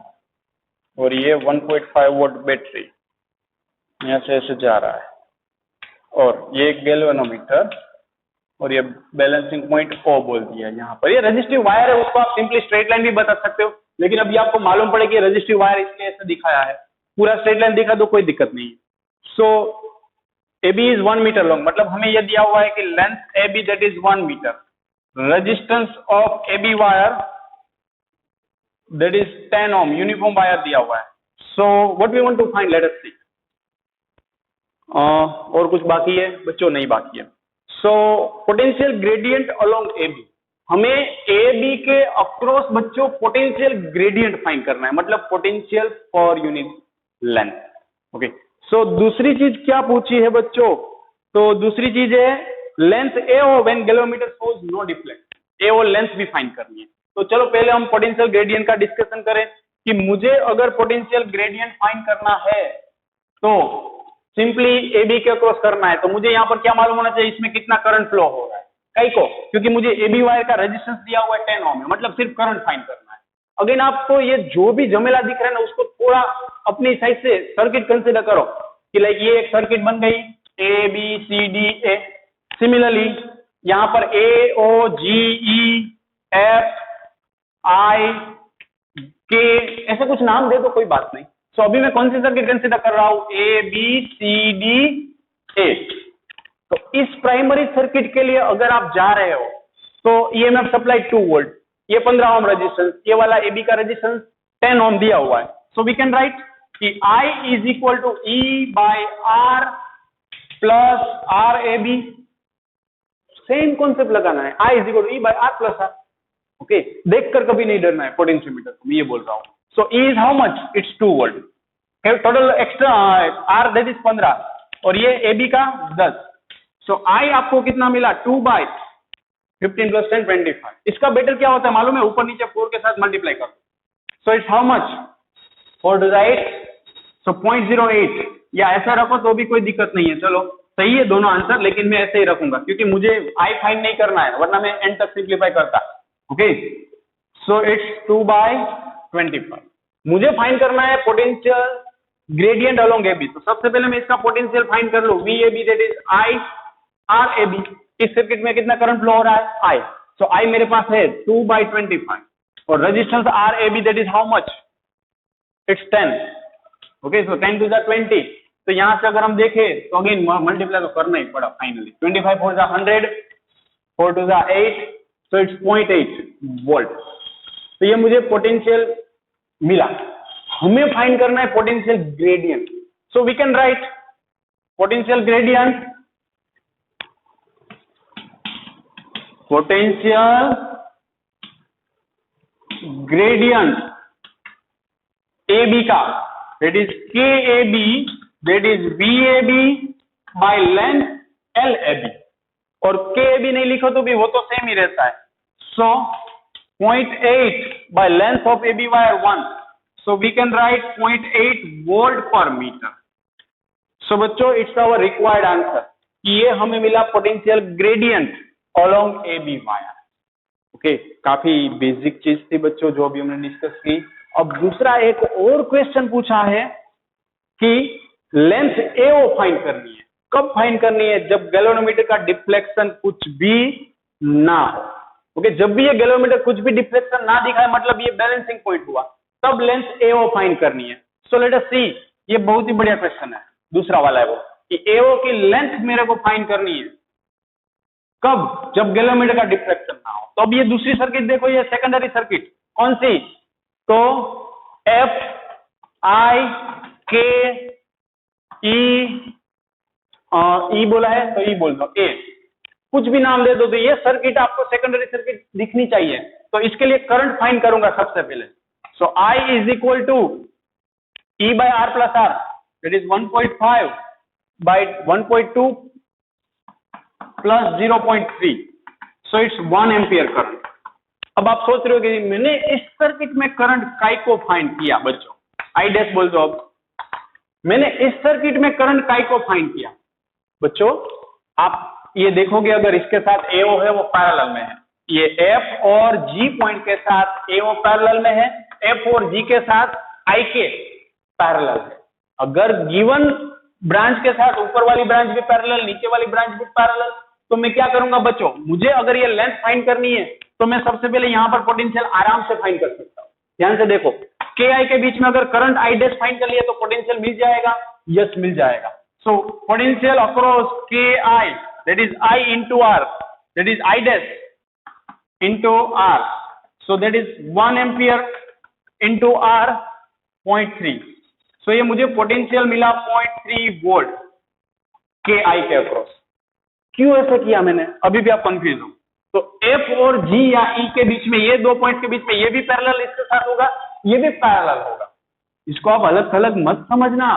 और ये 1.5 वोल्ट बैटरी यहाँ से ऐसे जा रहा है, और ये एक गैल्वेनोमीटर, और ये बैलेंसिंग पॉइंट O बोल दिया यहाँ पर। ये रेजिस्टिव वायर है, उसको आप सिंपली स्ट्रेट लाइन भी बता सकते हो, लेकिन अभी आपको मालूम पड़े कि रेजिस्टिव वायर इसलिए ऐसे दिखाया है। पूरा स्ट्रेट लाइन दिखा तो कोई दिक्कत नहीं है। So AB is 1 metre long, मतलब हमें यह दिया हुआ है कि length AB that is 1 metre, resistance of AB wire that is 10 ohm, uniform wire दिया हुआ है। So what we want to find, let us see. और कुछ बाकी है बच्चों? नहीं बाकी है। So potential gradient along AB, हमें ए बी के अक्रॉस बच्चों पोटेंशियल ग्रेडियंट फाइंड करना है, मतलब potential per unit length. Okay, सो दूसरी चीज क्या पूछी है बच्चों? तो दूसरी चीज है length A O when galvanometer shows no deflection. A O length भी फाइंड करनी है। तो चलो पहले हम पोटेंशियल ग्रेडियंट का डिस्कशन करें कि मुझे अगर पोटेंशियल ग्रेडियंट फाइंड करना है तो सिंपली ए बी के अक्रॉस करना है। तो मुझे यहाँ पर क्या मालूम होना चाहिए, इसमें कितना करंट फ्लो हो रहा है, कई को, क्योंकि मुझे ए बी वायर का रेजिस्टेंस दिया हुआ है 10 ओम है, मतलब सिर्फ करंट फाइंड करना है। अगेन आपको ये जो भी झमेला दिख रहा है ना, उसको थोड़ा अपनी साइड से सर्किट कंसीडर करो कि लाइक ये एक सर्किट बन गई A B C D A. Similarly यहाँ पर ए ओ जी ई एफ आई के ऐसे कुछ नाम दे तो कोई बात नहीं। सो अभी मैं कौन सी सर्किट कंसीडर कर रहा हूं? A B C D A. तो इस प्राइमरी सर्किट के लिए अगर आप जा रहे हो तो ईएमएफ सप्लाई 2 वोल्ट, ये 15 ओम रेजिस्टेंस, ये वाला एबी का रेजिस्टेंस 10 ओम दिया हुआ है। सो वी कैन राइट कि I is equal to E by R plus R A B. Same concept लगाना है, I is equal to E by R plus R. Okay, देखकर कभी नहीं डरना है पोटेंशियोमीटर को, मैं ये बोल रहा हूं। So E is how much? It's 2 volt. Total extra R that is 15 और ये एबी का 10। सो I आपको कितना मिला? 2 बाय 15 प्लस 10 25। इसका बेटर क्या होता है मालूम है? ऊपर नीचे 4 के साथ मल्टीप्लाई कर। So it's how much? 4 to the 8, सो 0.08 या ऐसा रखो तो भी कोई दिक्कत नहीं है। चलो सही है दोनों आंसर, लेकिन मैं ऐसे ही रखूंगा क्योंकि मुझे I फाइंड नहीं करना है, वरना मैं एंड तक सिंप्लीफाई करता। Okay, so it's 2 by 25। मुझे फाइंड करना है पोटेंशियल ग्रेडियंट अलोंग एबी। तो सबसे पहले मैं इसका पोटेंशियल फाइंड कर लूं, V A B that is I R A B. इस सर्किट में कितना करंट फ्लो हो रहा है? आई। सो आई मेरे पास है 2 बाय 25 और resistance R A B that is how much? It's 10। Okay, so 10 to the 20। तो यहां से अगर हम देखें तो अगेन मल्टीप्लाई तो करना ही पड़ा finally. 25 4 the 100, 4 to the 8, so it's 0.8 volt. तो ये मुझे पोटेंशियल मिला। हमें फाइंड करना है potential gradient. So we can write potential gradient, potential gradient A B का that is K A B that is B A B by length L A B. और के ए बी नहीं लिखो तो भी वो तो सेम ही रहता है। सो 0.8 by length of AB wire 1. So we can write 0.8 volt per meter. So बच्चों it's our required answer कि ये हमें मिला potential gradient along AB wire. Okay, काफी बेसिक चीज थी बच्चों जो अभी हमने डिस्कस की। अब दूसरा एक और क्वेश्चन पूछा है कि लेंथ AO फाइंड करनी है। कब फाइंड करनी है? जब गैल्वेनोमीटर का डिफ्लेक्शन कुछ भी ना हो। ओके, जब भी ये गैल्वेनोमीटर कुछ भी डिफ्लेक्शन ना दिखाए मतलब ये बैलेंसिंग पॉइंट हुआ, तब लेंथ एओ फाइंड करनी है। सो लेट अस सी, ये बहुत ही बढ़िया क्वेश्चन है, दूसरा वाला है वो कि एओ की लेंथ मेरे को फाइंड करनी है कब? जब गैल्वेनोमीटर का डिफ्लेक्शन ना हो। तो अब ये दूसरी सर्किट देखो, ये सेकेंडरी सर्किट कौन सी? तो एफ आई के ई बोला है तो ई बोल दो, ए कुछ भी नाम दे दो। तो ये सर्किट आपको सेकेंडरी सर्किट दिखनी चाहिए। तो इसके लिए करंट फाइंड करूंगा सबसे पहले। So I is equal to E by R plus R that is 1.5 by 1.2 plus 0.3, so it's 1 ampere current. अब आप सोच रहे हो कि मैंने इस सर्किट में करंट काय को फाइंड किया? बच्चों आई डैश बोल दो। अब मैंने इस सर्किट में करंट काय को फाइंड किया? बच्चों आप ये देखोगे अगर इसके साथ AO है वो पैरेलल में है, ये F और G पॉइंट के साथ AO पैरेलल में है, F और G के साथ IK पैरेलल है। अगर गिवन ब्रांच के साथ ऊपर वाली ब्रांच भी पैरेलल, नीचे वाली ब्रांच भी पैरेलल, तो मैं क्या करूंगा बच्चों? मुझे अगर ये लेंथ फाइंड करनी है तो मैं सबसे पहले यहां पर पोटेंशियल आराम से फाइंड कर सकता हूं। ध्यान से देखो, KI के बीच में अगर करंट I डैश फाइंड कर लिया तो पोटेंशियल मिल जाएगा? यस, मिल जाएगा। So potential across KI that is I into R, that is I dash into R, so that is 1 ampere into R 0.3। so ये मुझे पोटेंशियल मिला 0.3 वोल्ट KI के अक्रॉस। क्यों ऐसा किया मैंने? अभी भी आप कंफ्यूज हो तो F और G या E के बीच में, ये 2 पॉइंट के बीच में, ये भी पैरेलल इसके साथ होगा, ये भी पैरेलल होगा। इसको आप अलग थलग मत समझना।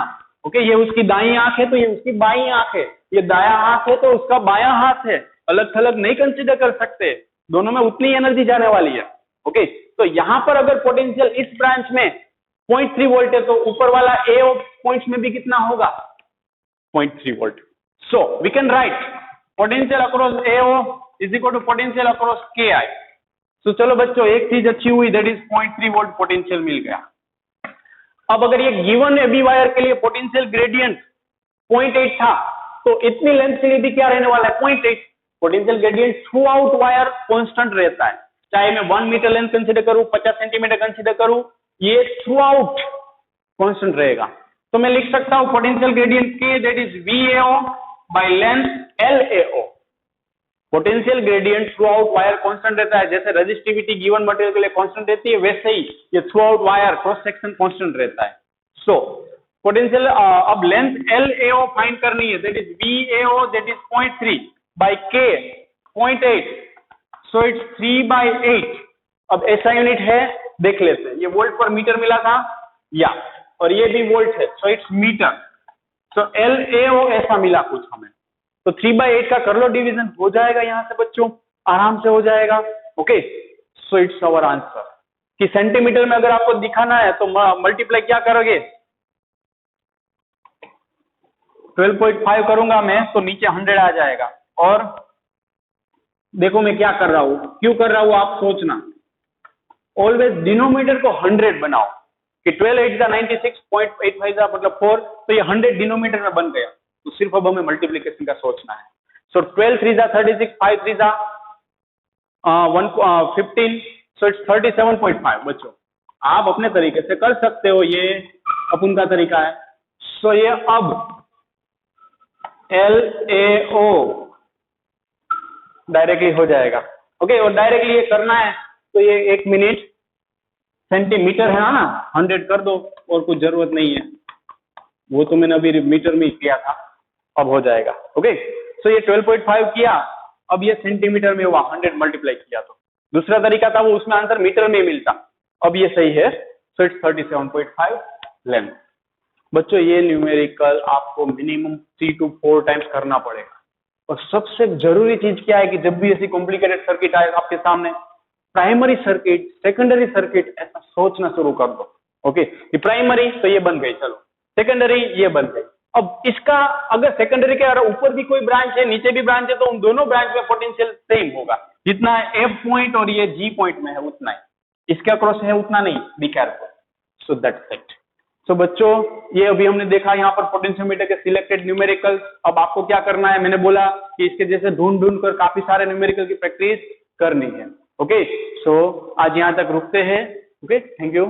ओके, ये उसकी दाईं आंख है तो ये उसकी बाईं आंख है, ये दायां हाथ है तो उसका बायां हाथ है, अलग थलग नहीं कंसीडर कर सकते, दोनों में उतनी एनर्जी जाने वाली है। ओके, तो यहां पर अगर पोटेंशियल इस ब्रांच में 0.3 वोल्ट है तो ऊपर वाला ए पॉइंट्स में भी कितना होगा? 0.3 volt. So we can write potential across AO is equal to potential across KI। So चलो बच्चों, एक चीज अच्छी हुई, दैट इज 0.3 वोल्ट पोटेंशियल मिल गया। अब अगर ये गिवन एबी वायर के लिए पोटेंशियल ग्रेडियंट 0.8 था, तो इतनी लेंथ के लिए भी क्या रहने वाला है? 0.8। Potential gradient through out wire constant रहता है, चाहे मैं 1 मीटर लेंथ कंसीडर करूं, 50 सेंटीमीटर कंसीडर करूं, ये थ्रू आउट कांस्टेंट रहेगा। तो मैं लिख सकता हूं potential gradient K that is VAO by length LAO। Potential gradient through out wire constant रहता है, जैसे रेजिस्टिविटी गिवन मटेरियल के लिए कांस्टेंट रहती है, वैसे ही ये throughout wire cross section constant रहता है। सो पोटेंशियल अब लेंथ LAO फाइंड करनी है, that is VAO that is 0.3 by K 0.8, so it's 3/8। अब ऐसा यूनिट है, देख लेते हैं, ये वोल्ट पर मीटर मिला था या, और ये भी वोल्ट है, so it's metre. So LAO ऐसा मिला कुछ हमें, तो 3/8 का कर लो डिवीजन, हो जाएगा यहां से बच्चों, आराम से हो जाएगा। Okay, so it's our answer. कि सेंटीमीटर में अगर आपको दिखाना है तो मल्टीप्लाई क्या करोगे? 12.5 करूंगा मैं तो नीचे 100 आ जाएगा। और देखो मैं क्या कर रहा हूं, क्यों कर रहा हूं आप सोचना, ऑलवेज डिनोमिनेटर को 100 बनाओ, कि 12 8 96.85 मतलब 4, तो ये 100 डिनोमिनेटर में बन गया। तो सिर्फ अब हमें मल्टीप्लीकेशन का सोचना है। सो 12 3 36, 5 3 15, सो इट्स 37.5। बच्चों आप अपने तरीके से कर सकते हो, ये अपन का तरीका है। सो ये अब LAO डायरेक्टली हो जाएगा। ओके, और डायरेक्टली ये करना है तो ये 1 मिनट सेंटीमीटर है ना, 100 कर दो, और कुछ जरूरत नहीं है, वो तो मैंने अभी मीटर में किया था, अब हो जाएगा। ओके, सो ये 12.5 किया, अब ये सेंटीमीटर में हुआ, 100 मल्टीप्लाई किया। तो दूसरा तरीका था वो, उसमें आंसर मीटर में मिलता, अब ये सही है। So it's 37.5 length. बच्चों ये न्यूमेरिकल आपको मिनिमम 3 to 4 टाइम्स करना पड़ेगा। और सबसे जरूरी चीज क्या है कि जब भी ऐसी कॉम्प्लिकेटेड सर्किट आए आपके सामने, प्राइमरी सर्किट, सेकेंडरी सर्किट, ऐसा सोचना शुरू कर दो। ओके, ये प्राइमरी तो ये बन गई, चलो सेकेंडरी ये बन गई। अब इसका अगर सेकेंडरी के ऊपर भी कोई ब्रांच है, नीचे भी ब्रांच है, तो उन दोनों ब्रांच में पोटेंशियल सेम होगा, जितना F पॉइंट और ये G पॉइंट में है उतना ही, इसके अक्रॉस है उतना नहीं, be careful. So that's it. So बच्चों ये अभी हमने देखा यहाँ पर पोटेंशियोमीटर के सिलेक्टेड न्यूमेरिकल्स। अब आपको क्या करना है, मैंने बोला कि इसके जैसे ढूंढ कर काफी सारे न्यूमेरिकल की प्रैक्टिस करनी है। ओके, सो आज यहाँ तक रुकते हैं। Okay, thank you.